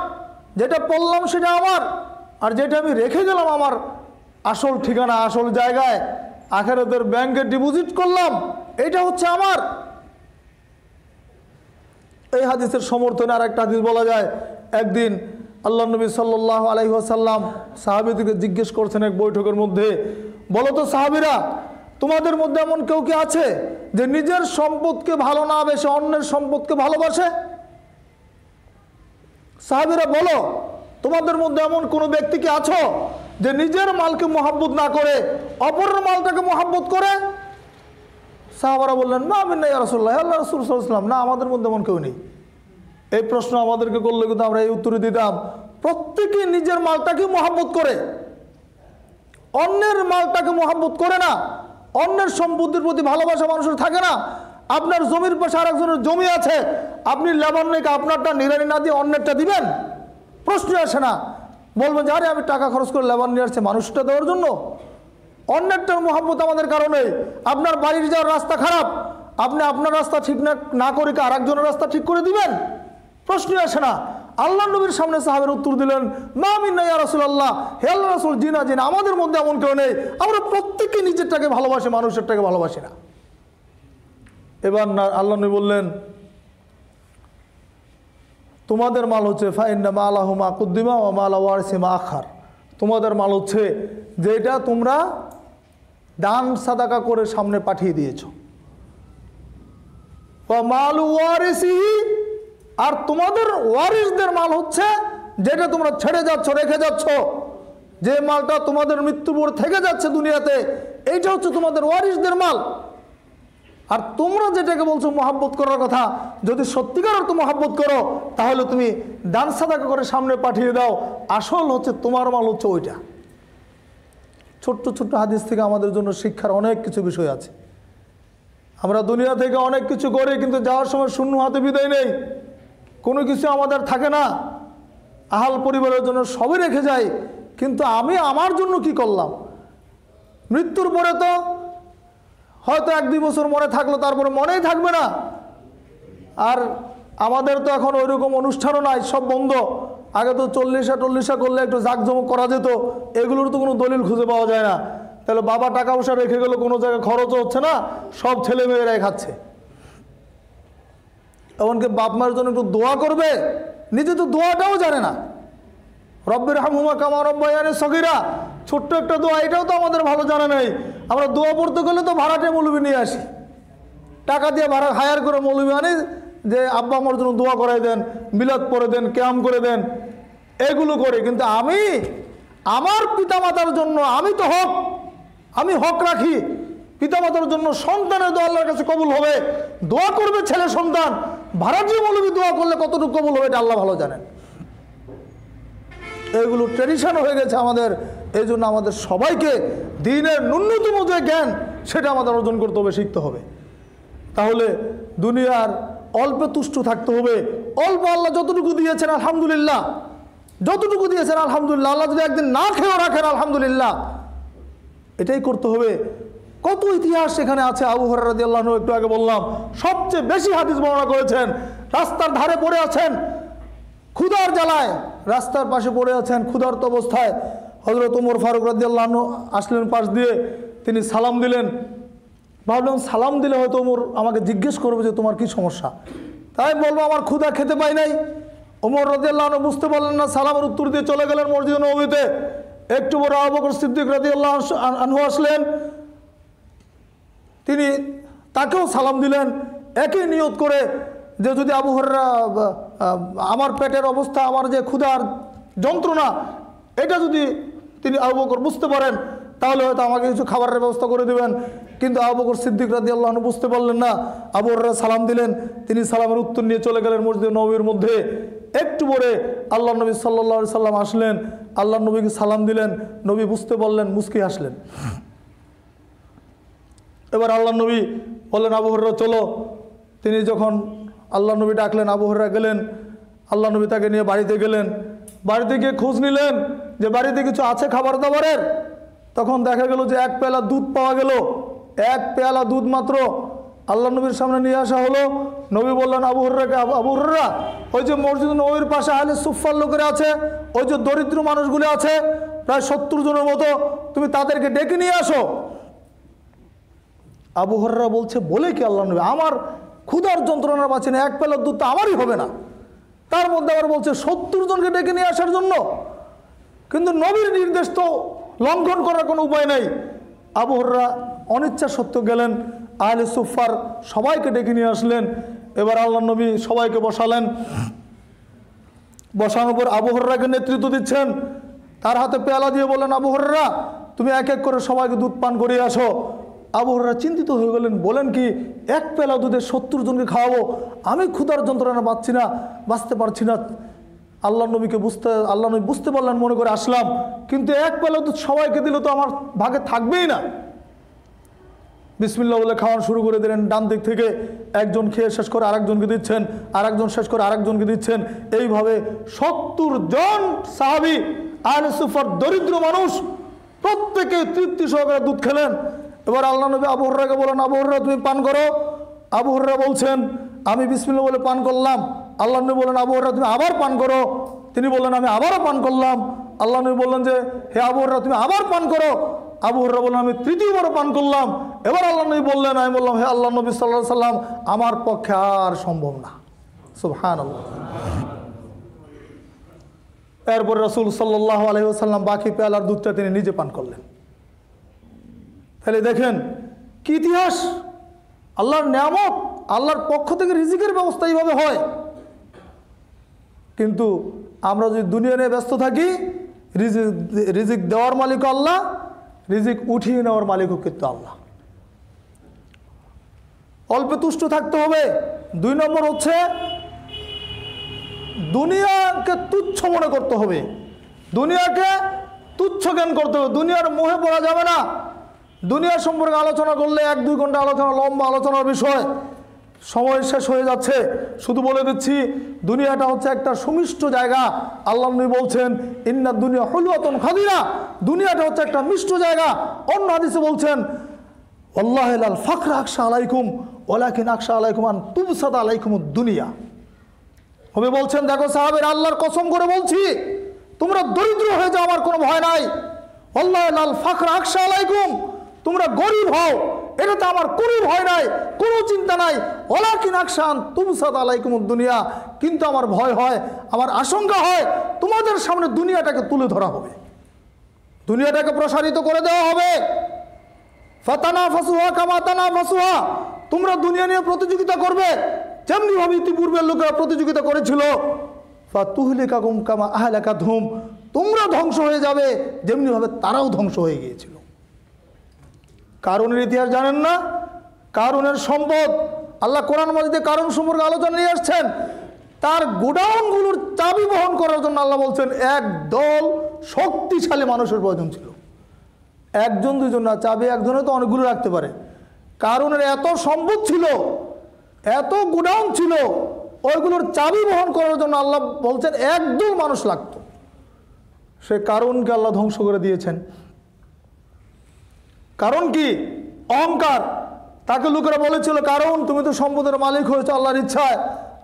যেটা পড়লাম সেটা আমার, আর যেটা আমি রেখে গেলাম আমার আসল ঠিকানা আসল জায়গায় আখিরাতের ব্যাংকে ডিপোজিট করলাম, এটা হচ্ছে আমার। এই হাদিসের সমর্থনে আর একটা হাদিস বলা যায়, একদিন আল্লাহ নবী সাল্লাল্লাহু আলাইহি ওয়াসাল্লাম সাহাবীদেরকে জিজ্ঞেস করছেন এক বৈঠকের মধ্যে, বলো তো সাহাবীরা, তোমাদের মধ্যে এমন কেউ কি আছে যে নিজের সম্পদকে ভালো না বেশে অন্যের সম্পদকে ভালোবাসে? সাহাবীরা বলো, তোমাদের মধ্যে এমন কোনো ব্যক্তি কি আছো যে নিজের মালকে মহব্বত না করে অপরের মালটাকে মহব্বত করে? সাহাবারা বললেন মা মিন্না ইয়া রাসূলুল্লাহ, আল্লাহ রাসূল সাল্লাল্লাহু আলাইহি ওয়াসাল্লাম, না আমাদের মধ্যে এমন কেউ নেই। এই প্রশ্ন আমাদেরকে করলে কিন্তু আমরা এই উত্তরে দিতাম প্রত্যেকেই নিজের মালটাকে মহব্বত করে, অন্যের মালটাকে মহব্বত করে না। অন্যের সম্পত্তির প্রতি ভালোবাসা মানুষের থাকে না। আপনার জমির পাশে আরেকজনের জমি আছে, আপনি লেবার নেই আপনারটা নিরানি না দিয়ে অন্যেরটা দিবেন? প্রশ্ন আসে না। বলবেন যে আরে আমি টাকা খরচ করে লেবার নিয়ে আসছে মানুষটা দেওয়ার জন্য। অন্যেরটার মহব্বত আমাদের কারণে। আপনার বাড়ির যাওয়ার রাস্তা খারাপ, আপনি আপনার রাস্তা ঠিক না করে কি আরেকজনের রাস্তা ঠিক করে দিবেন? প্রশ্নই আসে না। আল্লাহ নবীর সামনে সাহাবের উত্তর দিলেন মা মিন্না ইয়া রাসূলুল্লাহ, হে আল্লাহ রাসূল, জি না জি না, আমাদের মধ্যে এমন কেউ নেই। আমরা প্রত্যেকে নিজেরটাকে ভালোবাসি, মানুষেরটাকে ভালোবাসি না। এবার না আল্লাহ নবী বললেন তোমাদের মাল হচ্ছে ফাইন্না মালাহু মা কুদ্দিমা ওয়া মালা ওয়ারিসি মা আখার, তোমাদের মাল হচ্ছে যেটা তোমরা দান সাদাকা করে সামনে পাঠিয়ে দিয়েছো। ওয়া মাল ওয়ারিসি, আর তোমাদের ওয়ারিসদের মাল হচ্ছে যেটা তোমরা ছেড়ে যাচ্ছ, রেখে যাচ্ছ, যে মালটা তোমাদের মৃত্যুর পর থেকে যাচ্ছে দুনিয়াতে, এইটা হচ্ছে তোমাদের ওয়ারিসদের মাল। আর তোমরা যেটাকে বলছো মহব্বত করার কথা, যদি সত্যিকার অর্থে মহব্বত করো তাহলে তুমি দান সাদাকা করে সামনে পাঠিয়ে দাও, আসল হচ্ছে তোমার মাল হচ্ছে ওইটা। ছোট্ট ছোট্ট হাদিস থেকে আমাদের জন্য শিক্ষার অনেক কিছু বিষয় আছে। আমরা দুনিয়া থেকে অনেক কিছু করি, কিন্তু যাওয়ার সময় শূন্য হাতে বিদায় নেই, কোনো কিছু আমাদের থাকে না। আহাল পরিবারের জন্য সবই রেখে যাই, কিন্তু আমি আমার জন্য কি করলাম? মৃত্যুর পরে তো হয়তো 1-2 বছর মনে থাকলো, তারপরে মনেই থাকবে না। আর আমাদের তো এখন ওইরকম অনুষ্ঠানও নাই, সব বন্ধ। আগে তো 40-40 করলে একটু জাঁকজমক করা যেত, এগুলোর তো কোনো দলিল খুঁজে পাওয়া যায় না। তাহলে বাবা টাকা পয়সা রেখে গেল, কোনো জায়গায় খরচও হচ্ছে না, সব ছেলে মেয়েরাই খাচ্ছে। এমনকি বাপ মায়ের জন্য একটু দোয়া করবে, নিজে তো দোয়াটাও জানে না। রব্বির হামহুমা কামা রব্বায়ানি সগীরা, ছোট্ট একটা দোয়া, এটাও তো আমাদের ভালো জানা নেই। আমরা দোয়া পড়তে গেলে তো ভাড়াটে মৌলবি নিয়ে আসি, টাকা দিয়ে ভাড়া হায়ার করে মৌলবি আনি যে আব্বা আমার জন্য দোয়া করাই দেন, মিলাদ পড়ে দেন, ক্যাম করে দেন, এগুলো করে। কিন্তু আমি আমার পিতামাতার জন্য আমি হক রাখি। পিতামাতার জন্য সন্তানের দোয়া আল্লাহর কাছে কবুল হবে, দোয়া করবে ছেলে সন্তান। ভাড়াটিয়া মৌলবি দোয়া করলে কতটুকু কবুল হবে এটা আল্লাহ ভালো জানেন। এগুলো ট্র্যাডিশন হয়ে গেছে আমাদের। এই জন্য আমাদের সবাইকে দ্বীনের ন্যূনতম যে জ্ঞান সেটা আমাদের অর্জন করতে হবে, শিখতে হবে। তাহলে দুনিয়ার অল্পে তুষ্ট থাকতে হবে। অল্প আল্লাহ যতটুকু দিয়েছেন আলহামদুলিল্লাহ, যতটুকু দিয়েছেন আলহামদুলিল্লাহ। আল্লাহ যদি একদিন না খেয়েও রাখেন আলহামদুলিল্লাহ, এটাই করতে হবে। কত ইতিহাস এখানে আছে। আবু হুরায়রা রাদিয়াল্লাহু আনহু একটু আগে বললাম, সবচেয়ে বেশি হাদিস বর্ণনা করেছেন। রাস্তার ধারে পড়ে আছেন, ক্ষুধার জ্বালায় রাস্তার পাশে পড়ে আছেন ক্ষুধার্ত অবস্থায়। হযরত ওমর ফারুক রাদিয়াল্লাহু আনহু আসলেন পাশ দিয়ে, তিনি সালাম দিলেন। ভাবলাম সালাম দিলে হয়তো ওমর আমাকে জিজ্ঞেস করবে যে তোমার কি সমস্যা, তাই বলবো আমার ক্ষুধা খেতে পাই নাই। ওমর রাদিয়াল্লাহু আনহু বুঝতে পারলেন না, সালামের উত্তর দিয়ে চলে গেলেন মসজিদ নববীতে। একটু বড় আবু বকর সিদ্দিক রাদিয়াল্লাহু আনহু আসলেন, তিনি তাকেও সালাম দিলেন একই নিয়ত করে যে যদি আবু হুরায়রা আমার পেটের অবস্থা, আমার যে ক্ষুধার যন্ত্রণা, এটা যদি তিনি আবু বকর বুঝতে পারেন তাহলে হয়তো আমাকে কিছু খাবারের ব্যবস্থা করে দেবেন। কিন্তু আবু বকর সিদ্দিক রাদিয়াল্লাহু আনহু বুঝতে পারলেন না। আবু হুরায়রা সালাম দিলেন, তিনি সালামের উত্তর নিয়ে চলে গেলেন মসজিদ নববীর মধ্যে। একটু পরে আল্লাহ নবী সাল্লাল্লাহু আলাইহি সাল্লাম আসলেন, আল্লাহ নবীকে সালাম দিলেন। নবী বুঝতে পারলেন, মুস্কি হাসলেন। এবার আল্লাহ নবী বললেন আবু হুরায়রা চলো। তিনি যখন আল্লাহ নবী ডাকলেন, আবু হুরায়রা গেলেন। আল্লাহ নবী তাকে নিয়ে বাড়িতে গেলেন। বাড়িতে গিয়ে খোঁজ নিলেন যে বাড়িতে কিছু আছে খাবার দাবারের। তখন দেখা গেল যে এক পেয়ালা দুধ পাওয়া গেল, এক পেয়ালা দুধ মাত্র আল্লাহ নবীর সামনে নিয়ে আসা হলো। নবী বললেন আবু হুরায়রাকে, আবু হুরায়রা ওই যে মসজিদ নববীর পাশে আহলে সুফার লোকেরা আছে, ওই যে দরিদ্র মানুষগুলো আছে প্রায় 70 জনের মতো, তুমি তাদেরকে ডেকে নিয়ে আসো। আবু হুরায়রা বলছে বলে কি আল্লাহ নবী, আমার ক্ষুধার যন্ত্রণার বাঁচি না, এক পেয়ালা দুধ তো আমারই হবে না, তার মধ্যে আবার বলছে 70 জনকে ডেকে নিয়ে আসার জন্য। কিন্তু নবীর নির্দেশ তো লঙ্ঘন করার কোনো উপায় নেই। আবু হুরায়রা অনিচ্ছা সত্ত্বেও গেলেন, আহলে সুফার সবাইকে ডেকে নিয়ে আসলেন। এবার আল্লাহ নবী সবাইকে বসালেন। বসানোর পর আবু হুরায়রাকে নেতৃত্ব দিচ্ছেন, তার হাতে পেয়ালা দিয়ে বললেন আবু হুরায়রা তুমি এক এক করে সবাইকে দুধ পান করিয়ে আসো। আবু হুরায়রা চিন্তিত হয়ে গেলেন, বলেন কি এক পেয়ালা দুধে 70 জনকে খাওয়াবো, আমি ক্ষুধার যন্ত্রণা বাঁচছি না, বাঁচতে পারছি না। আল্লাহ নবী বুঝতে পারলেন, মনে করে আসলাম, কিন্তু এক পেয়ালা দুধ সবাইকে দিলে তো আমার ভাগে থাকবেই না। বিসমিল্লাহ বলে খাওয়ানো শুরু করে দিলেন। ডান দিক থেকে একজন খেয়ে শেষ করে আরেকজনকে দিচ্ছেন, আরেকজন শেষ করে আরেকজনকে দিচ্ছেন। এইভাবে 70 জন সাহাবী আহলে সুফার দরিদ্র মানুষ প্রত্যেকে তৃপ্তি সহকারে দুধ খেলেন। এবার আল্লাহ নবী আবু হুরায়রাকে বলেন আবু হুরায়রা তুমি পান করো। আবু হুরায়রা বলছেন আমি বিসমিল্লাহ বলে পান করলাম। আল্লাহ নবী বলেন আবু হুরায়রা তুমি আবার পান করো। তিনি বললেন আমি আবারও পান করলাম। আল্লাহ নবী বললেন যে হে আবু হুরায়রা তুমি আবার পান করো। আবু হুরায়রা বললেন আমি তৃতীয়বারও পান করলাম। এবার আল্লাহ নবী বললেন, আমি বললাম হে আল্লাহ নবী সাল্লাল্লাহু আলাইহি সাল্লাম আমার পক্ষে আর সম্ভব না। সুবহানাল্লাহ। এরপর রাসূল সাল্লাল্লাহু আলাইহি ওয়াসাল্লাম বাকি পেয়ালার দুধটা তিনি নিজে পান করলেন। তাহলে দেখেন কি ইতিহাস, আল্লাহর নিয়ামত, আল্লাহর পক্ষ থেকে রিজিকের ব্যবস্থা এইভাবে হয়। কিন্তু আমরা যদি দুনিয়া নিয়ে ব্যস্ত থাকি, রিজিক দেওয়ার মালিকও আল্লাহ, রিজিক উঠিয়ে নেওয়ার মালিকও কিন্তু আল্লাহ। অল্পে তুষ্ট থাকতে হবে। 2 নম্বর হচ্ছে দুনিয়াকে তুচ্ছ মনে করতে হবে, দুনিয়াকে তুচ্ছ জ্ঞান করতে হবে। দুনিয়ার মোহে পড়া যাবে না। দুনিয়া সম্পর্কে আলোচনা করলে 1-2 ঘন্টা আলোচনা, লম্বা আলোচনার বিষয়, সময় শেষ হয়ে যাচ্ছে। শুধু বলে দিচ্ছি দুনিয়াটা হচ্ছে একটা সুমিষ্ট জায়গা। আল্লাহ নবী বলছেন ইন্না দুনিয়া হুলওয়াতুন খাদিরা, দুনিয়াটা হচ্ছে একটা মিষ্ট জায়গা। অন্য হাদিসে বলছেন ওয়াল্লাহি লাল ফাকর আকশা আলাইকুম ওয়ালাকিন আকশা আলাইকুম আন তুবসাত আলাইকুমুদ দুনিয়া। নবী বলছেন দেখো সাহাবীরা, আল্লাহর কসম করে বলছি তোমরা দরিদ্র হয়ে যাও আমার কোনো ভয় নাই। ওয়াল্লাহি লাল ফাকর আকশা আলাইকুম, তোমরা গরিব হও এটাতে আমার কোনো ভয় নাই, কোনো চিন্তা নাই। ওয়ালাকিন আকশা আন তুবসাত আলাইকুমুদ দুনিয়া, কিন্তু আমার ভয় হয়, আমার আশঙ্কা হয় তোমাদের সামনে দুনিয়াটাকে তুলে ধরা হবে, দুনিয়াটাকে প্রসারিত করে দেওয়া হবে। ফাতানাফাসুহা কামা তানাফাসুহা, তোমরা দুনিয়া নিয়ে প্রতিযোগিতা করবে যেমনিভাবে ইতিপূর্বের লোকেরা প্রতিযোগিতা করেছিল। ফাতুহলিকাকুম কামা আহলাকাতহুম, তোমরা ধ্বংস হয়ে যাবে যেমনিভাবে তারাও ধ্বংস হয়ে গিয়েছিল। কারুনের ইতিহাস জানেন না? কারুনের সম্পদ, আল্লাহ কোরআন মাজিদে কারুন সম্পর্কে আলোচনা নিয়ে আসছেন। তার গোডাউনগুলোর চাবি বহন করার জন্য আল্লাহ বলছেন এক দল শক্তিশালী মানুষের প্রয়োজন ছিল। 1-2 জন না, চাবি একজনে তো অনেকগুলো রাখতে পারে। কারুনের এত সম্পদ ছিল, এত গোডাউন ছিল, ওইগুলোর চাবি বহন করার জন্য আল্লাহ বলছেন একদল মানুষ লাগতো। সে কারণকে আল্লাহ ধ্বংস করে দিয়েছেন। কারণ কি? অহংকার। তাকে লোকেরা বলেছিল, কারণ তুমি তো সম্পদের মালিক হয়েছো আল্লাহর ইচ্ছায়,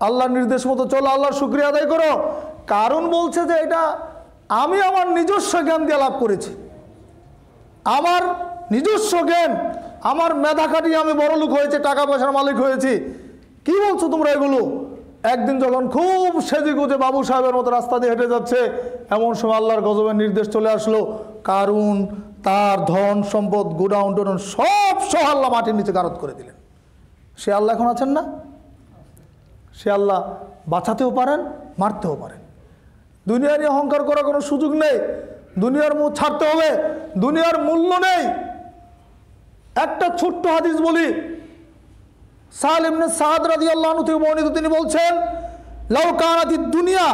আল্লাহর নির্দেশ মতো চলো, আল্লাহর শুকরিয়া আদায় করো। কারণ বলছে যে এটা আমি আমার নিজস্ব জ্ঞান দিয়ে লাভ করেছি, আমার নিজস্ব জ্ঞান, আমার মেধা খাটিয়ে আমি বড় লোক হয়েছে, টাকা পয়সার মালিক হয়েছি। কি বলছো তোমরা এগুলো? একদিন যখন খুব সেজে গুজে বাবু সাহেবের মতো রাস্তা দিয়ে হেঁটে যাচ্ছে, এমন সময় আল্লাহর গজবের নির্দেশ চলে আসলো, কারণ তার ধন সম্পদ গোডাউন টোডাউন সব সহ আল্লাহ মাটির নিচে গারদ করে দিলেন। সে আল্লাহ এখন আছেন না? সে আল্লাহ বাঁচাতেও পারেন, মারতেও পারেন। দুনিয়া নিয়ে অহংকার করার কোনো সুযোগ নেই। দুনিয়ার মুখ ছাড়তে হবে, দুনিয়ার মূল্য নেই। একটা ছোট্ট হাদিস বলি, সাহল ইবনে সাদ রাদিয়াল্লাহু আনহু থেকে বর্ণিত, তিনি বলছেন, লাউ কানাতিদ দুনিয়া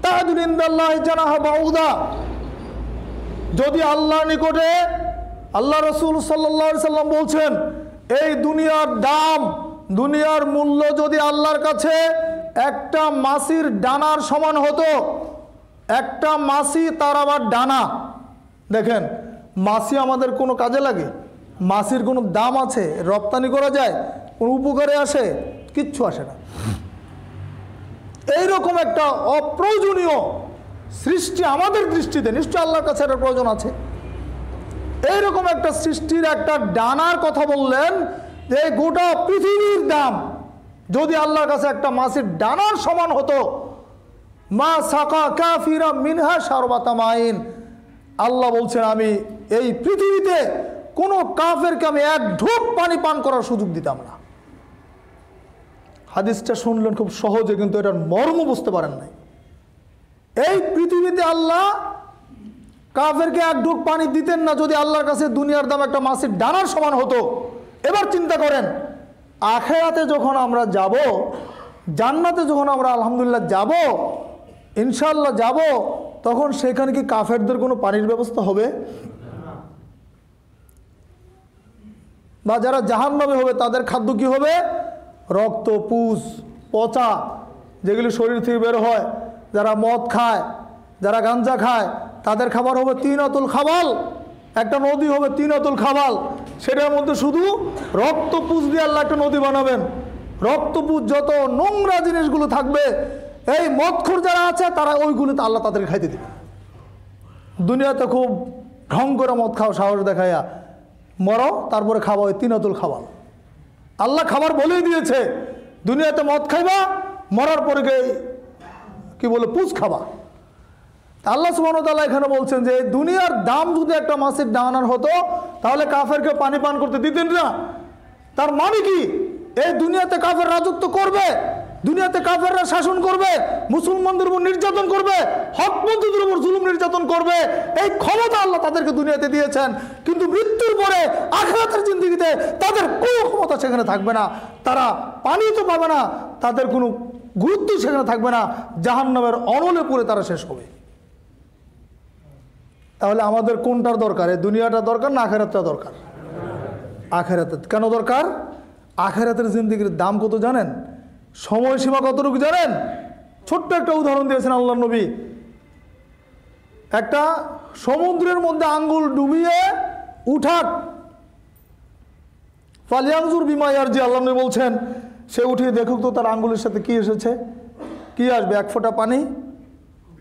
তা'দুলু ইনদাল্লাহি জানাহা বাউদা। যদি আল্লাহর নিকটে, আল্লাহ রাসূল সাল্লাল্লাহু আলাইহি সাল্লাম বলছেন, এই দুনিয়ার দাম, দুনিয়ার মূল্য যদি আল্লাহর কাছে একটা মাছির ডানার সমান হতো, একটা মাছি তার আবার ডানা। দেখেন, মাছি আমাদের কোনো কাজে লাগে? মাছির কোনো দাম আছে? রপ্তানি করা যায়? কোনো উপকারে আসে? কিচ্ছু আসে না। এইরকম একটা অপ্রয়োজনীয় সৃষ্টি আমাদের দৃষ্টিতে, নিশ্চয় আল্লাহর কাছে একটা প্রয়োজন আছে, এইরকম একটা সৃষ্টির একটা ডানার কথা বললেন যে গোটা পৃথিবীর দাম যদি আল্লাহর কাছে একটা মাছের ডানার সমান হতো, মা সাকা কাফিরা মিনহা শারবাতা মাইন। আল্লাহ বলছেন, আমি এই পৃথিবীতে কোনো কাফেরকে আমি এক ঢোক পানি পান করার সুযোগ দিতাম না। হাদিসটা শুনলেন খুব সহজে, কিন্তু এটার মর্ম বুঝতে পারেন নাই। এই পৃথিবীতে আল্লাহ কাফেরকে এক ঢোক পানি দিতেন না যদি আল্লাহর কাছে দুনিয়ার দাম একটা মাছের ডানার সমান হতো। এবার চিন্তা করেন, আখিরাতে যখন আমরা যাব, জান্নাতে যখন আমরা আলহামদুলিল্লাহ যাব, ইনশাআল্লাহ যাব, তখন সেখানে কি কাফেরদের কোনো পানির ব্যবস্থা হবে? বা যারা জাহান্নামে হবে তাদের খাদ্য কি হবে? রক্ত, পুষ, পচা, যেগুলি শরীর থেকে বের হয়। যারা মদ খায়, যারা গাঞ্জা খায়, তাদের খাবার হবে তিনাতুল খাবাল। একটা নদী হবে তিনাতুল খাবাল, সেটার মধ্যে শুধু রক্ত পুষ দিয়ে আল্লাহ একটা নদী বানাবেন। রক্ত পুষ যত নোংরা জিনিসগুলো থাকবে, এই মদখোর যারা আছে তারা ওইগুলোতে আল্লাহ তাদেরকে খাইতে দেবে। দুনিয়াতে খুব ঢং করে মদ খাও, সাহস দেখাইয়া মরো, তারপরে খাওয়া ওই তিনাতুল খাবাল। আল্লাহ খাবার বলেই দিয়েছে, দুনিয়াতে মদ খাইবা, মরার পরে কি বলে পুষ খাবা। আল্লাহ সুবহানাহু ওয়া তাআলা এখানে বলছেন যে দুনিয়ার দাম যদি একটা মাছের ডানার হতো, তাহলে কাফেরকে পানি পান করতে দিতেন না। তার মানে কি? এই দুনিয়াতে কাফের রাজত্ব করবে, দুনিয়াতে কাফেররা শাসন করবে, মুসলমানদের উপর নির্যাতন করবে, হকপন্থীদের উপর জুলুম নির্যাতন করবে। এই ক্ষমতা আল্লাহ তাদেরকে দুনিয়াতে দিয়েছেন, কিন্তু মৃত্যুর পরে আখিরাতের জিন্দেগিতে তাদের কোনো ক্ষমতা সেখানে থাকবে না। তারা পানি তো পাবে না, তাদের কোনো গুরুত্ব সেখানে থাকবে না, জাহান্নামের অনলে পড়ে তারা শেষ হবে। তাহলে আমাদের কোনটার দরকার? এই দুনিয়াটা দরকার না আখিরাতটা দরকার? আখিরাতের। কেন দরকার? আখিরাতের জিন্দেগির দাম কত জানেন? সময়সীমা কতটুকু জানেন? ছোট্ট একটা উদাহরণ দিয়েছেন আল্লাহ নবী। একটা সমুদ্রের মধ্যে আঙ্গুল ডুবিয়ে উঠাক, ফালিয়ানজুর বিমা ইয়ারজি, আল্লাহ নবী বলছেন, সে উঠিয়ে দেখুক তো তার আঙ্গুলের সাথে কি এসেছে। কি আসবে? এক ফোঁটা পানি,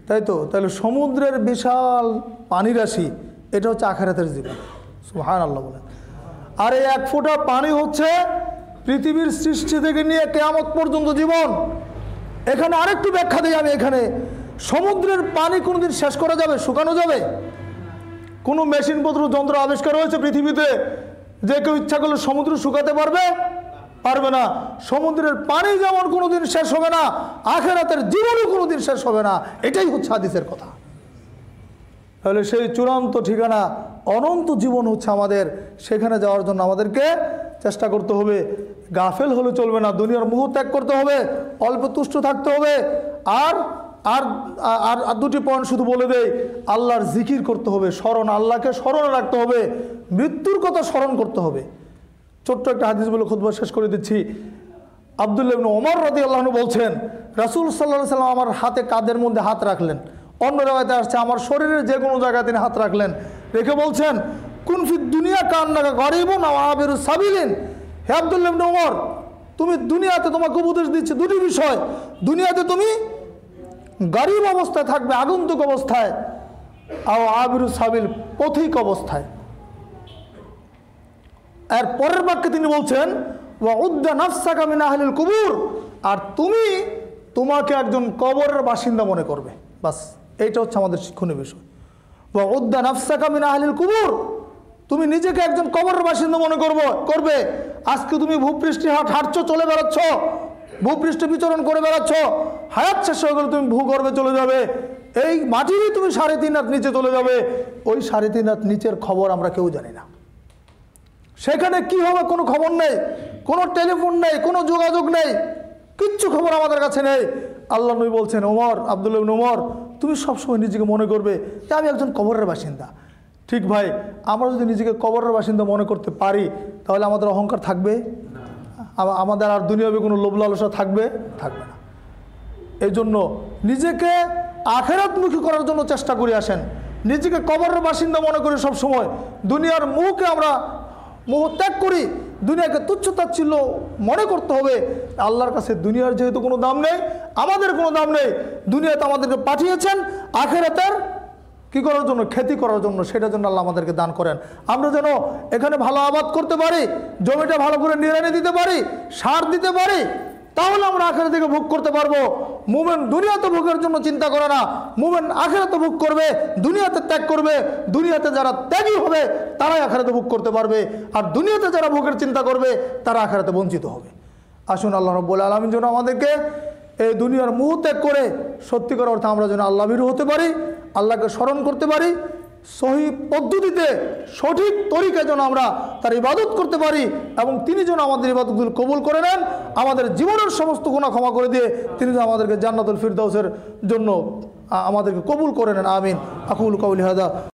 তাই তো? তাহলে সমুদ্রের বিশাল পানি রাশি, এটা হচ্ছে আখিরাতের জীবন। সুবহানাল্লাহ বলেন। আর এই এক ফোঁটা পানি হচ্ছে পৃথিবীর সৃষ্টি থেকে নিয়ে কিয়ামত পর্যন্ত জীবন। এখানে আরেকটু ব্যাখ্যা দিই আমি। এখানে সমুদ্রের পানি কোনোদিন শেষ করা যাবে? শুকানো যাবে? কোনো মেশিনপত্র যন্ত্র আবিষ্কার হয়েছে পৃথিবীতে যে কেউ ইচ্ছা করলে সমুদ্র শুকাতে পারবে? পারবে না। সমুদ্রের পানি যেমন কোনোদিন শেষ হবে না, আখিরাতের জীবনও কোনোদিন শেষ হবে না। এটাই হচ্ছে হাদিসের কথা। তাহলে সেই চূড়ান্ত ঠিকানা অনন্ত জীবন হচ্ছে আমাদের। সেখানে যাওয়ার জন্য আমাদেরকে চেষ্টা করতে হবে। গাফেল হলে চলবে না, দুনিয়ার মোহ ত্যাগ করতে হবে, অল্প তুষ্ট থাকতে হবে। আর আর আর দুটি পয়েন্ট শুধু বলে দেই, আল্লাহর জিকির করতে হবে, স্মরণ, আল্লাহকে স্মরণে রাখতে হবে, মৃত্যুর কথা স্মরণ করতে হবে। ছোট্ট একটা হাদিস বলে খুতবা শেষ করে দিচ্ছি। আব্দুল্লাহ ইবনে ওমর রাদিয়াল্লাহু আনহু বলছেন, রাসূল সাল্লাল্লাহু আলাইহি সাল্লাম আমার হাতে কাঁধের মধ্যে হাত রাখলেন, অন্য রাওয়ায়াতে আসছে আমার শরীরের যে কোনো জায়গায় তিনি হাত রাখলেন, রেখে বলছেন, কুন ফি দুনিয়া কান্নাকা গরিবুন আও আবিরু সাবিলিন। হে আব্দুল্লাহ ইবনে ওমর, তুমি দুনিয়াতে, তোমাকে উপদেশ দিচ্ছে দুটি বিষয়, দুনিয়াতে তুমি গরিব অবস্থায় থাকবে, আগন্তুক অবস্থায়, আও আবিরু সাবিল, পথিক অবস্থায়। এর পরের বাক্যে তিনি বলছেন, ওয়া উদ্দা নাফসাকা মিন আহলিল কুবুর, আর তুমি তোমাকে একজন কবরের বাসিন্দা মনে করবে। বাস, এইটা হচ্ছে আমাদের শিক্ষণীয় বিষয়। ওয়া উদ্দা নাফসাকা মিন আহলিল কুবুর, তুমি নিজেকে একজন কবরের বাসিন্দা মনে করবে। আজকে তুমি ভূপৃষ্ঠে হাঁটছো, চলে বেড়াচ্ছ, ভূপৃষ্ঠে বিচরণ করে বেড়াচ্ছ, হায়াত শেষ হয়ে গেলে তুমি ভূগর্ভে চলে যাবে, এই মাটিরই তুমি 3.5 হাত নিচে চলে যাবে। ওই 3.5 হাত নিচের খবর আমরা কেউ জানি না। সেখানে কি হবে কোনো খবর নেই, কোনো টেলিফোন নেই, কোনো যোগাযোগ নেই, কিচ্ছু খবর আমাদের কাছে নেই। আল্লাহ নবী বলছেন, ওমর, আব্দুল্লাহ ইবনে ওমর, তুমি সবসময় নিজেকে মনে করবে যে আমি একজন কবরের বাসিন্দা। ঠিক ভাই, আমরা যদি নিজেকে কবরের বাসিন্দা মনে করতে পারি, তাহলে আমাদের অহংকার থাকবে? আমাদের আর দুনিয়াবে কোনো লোভ লালসা থাকবে? থাকবে না। এই জন্য নিজেকে আখিরাতমুখী করার জন্য চেষ্টা করে আসেন। নিজেকে কবরের বাসিন্দা মনে করি সবসময়, দুনিয়ার মুখকে আমরা মোহ ত্যাগ করি, দুনিয়াকে তুচ্ছ তাচ্ছিল্য মনে করতে হবে। আল্লাহর কাছে দুনিয়ার যেহেতু কোনো দাম নেই, আমাদের কোনো দাম নেই। দুনিয়াতে আমাদেরকে পাঠিয়েছেন আখিরাতের কি করার জন্য? খ্যাতি করার জন্য। সেটার জন্য আল্লাহ আমাদেরকে দান করেন। আমরা যেন এখানে ভালো আবাদ করতে পারি, জমিটা ভালো করে নিড়ানি দিতে পারি, সার দিতে পারি, তাহলে আমরা আখিরাত থেকে ভোগ করতে পারবো। মুমিন দুনিয়াতে ভোগের জন্য চিন্তা করে না, মুমিন আখিরাতে ভোগ করবে, দুনিয়াতে ত্যাগ করবে। দুনিয়াতে যারা ত্যাগী হবে তারাই আখিরাতে ভোগ করতে পারবে, আর দুনিয়াতে যারা ভোগের চিন্তা করবে তারা আখিরাতে বঞ্চিত হবে। আসুন আল্লাহ রাব্বুল আলামিন যেন আমাদেরকে এই দুনিয়ার মোহ ত্যাগ করে সত্যিকার অর্থে আমরা যেন আল্লাহ ভীরু হতে পারি, আল্লাহকে স্মরণ করতে পারি, সহি পদ্ধতিতে সঠিক তরিকায় যেন আমরা তার ইবাদত করতে পারি, এবং তিনি যেন আমাদের ইবাদতগুলো কবুল করে নেন, আমাদের জীবনের সমস্ত গুনাহ ক্ষমা করে দিয়ে তিনি যেন আমাদেরকে জান্নাতুল ফিরদাউসের জন্য আমাদেরকে কবুল করে নেন। আমিন। আকুলু কাউলি হাদা।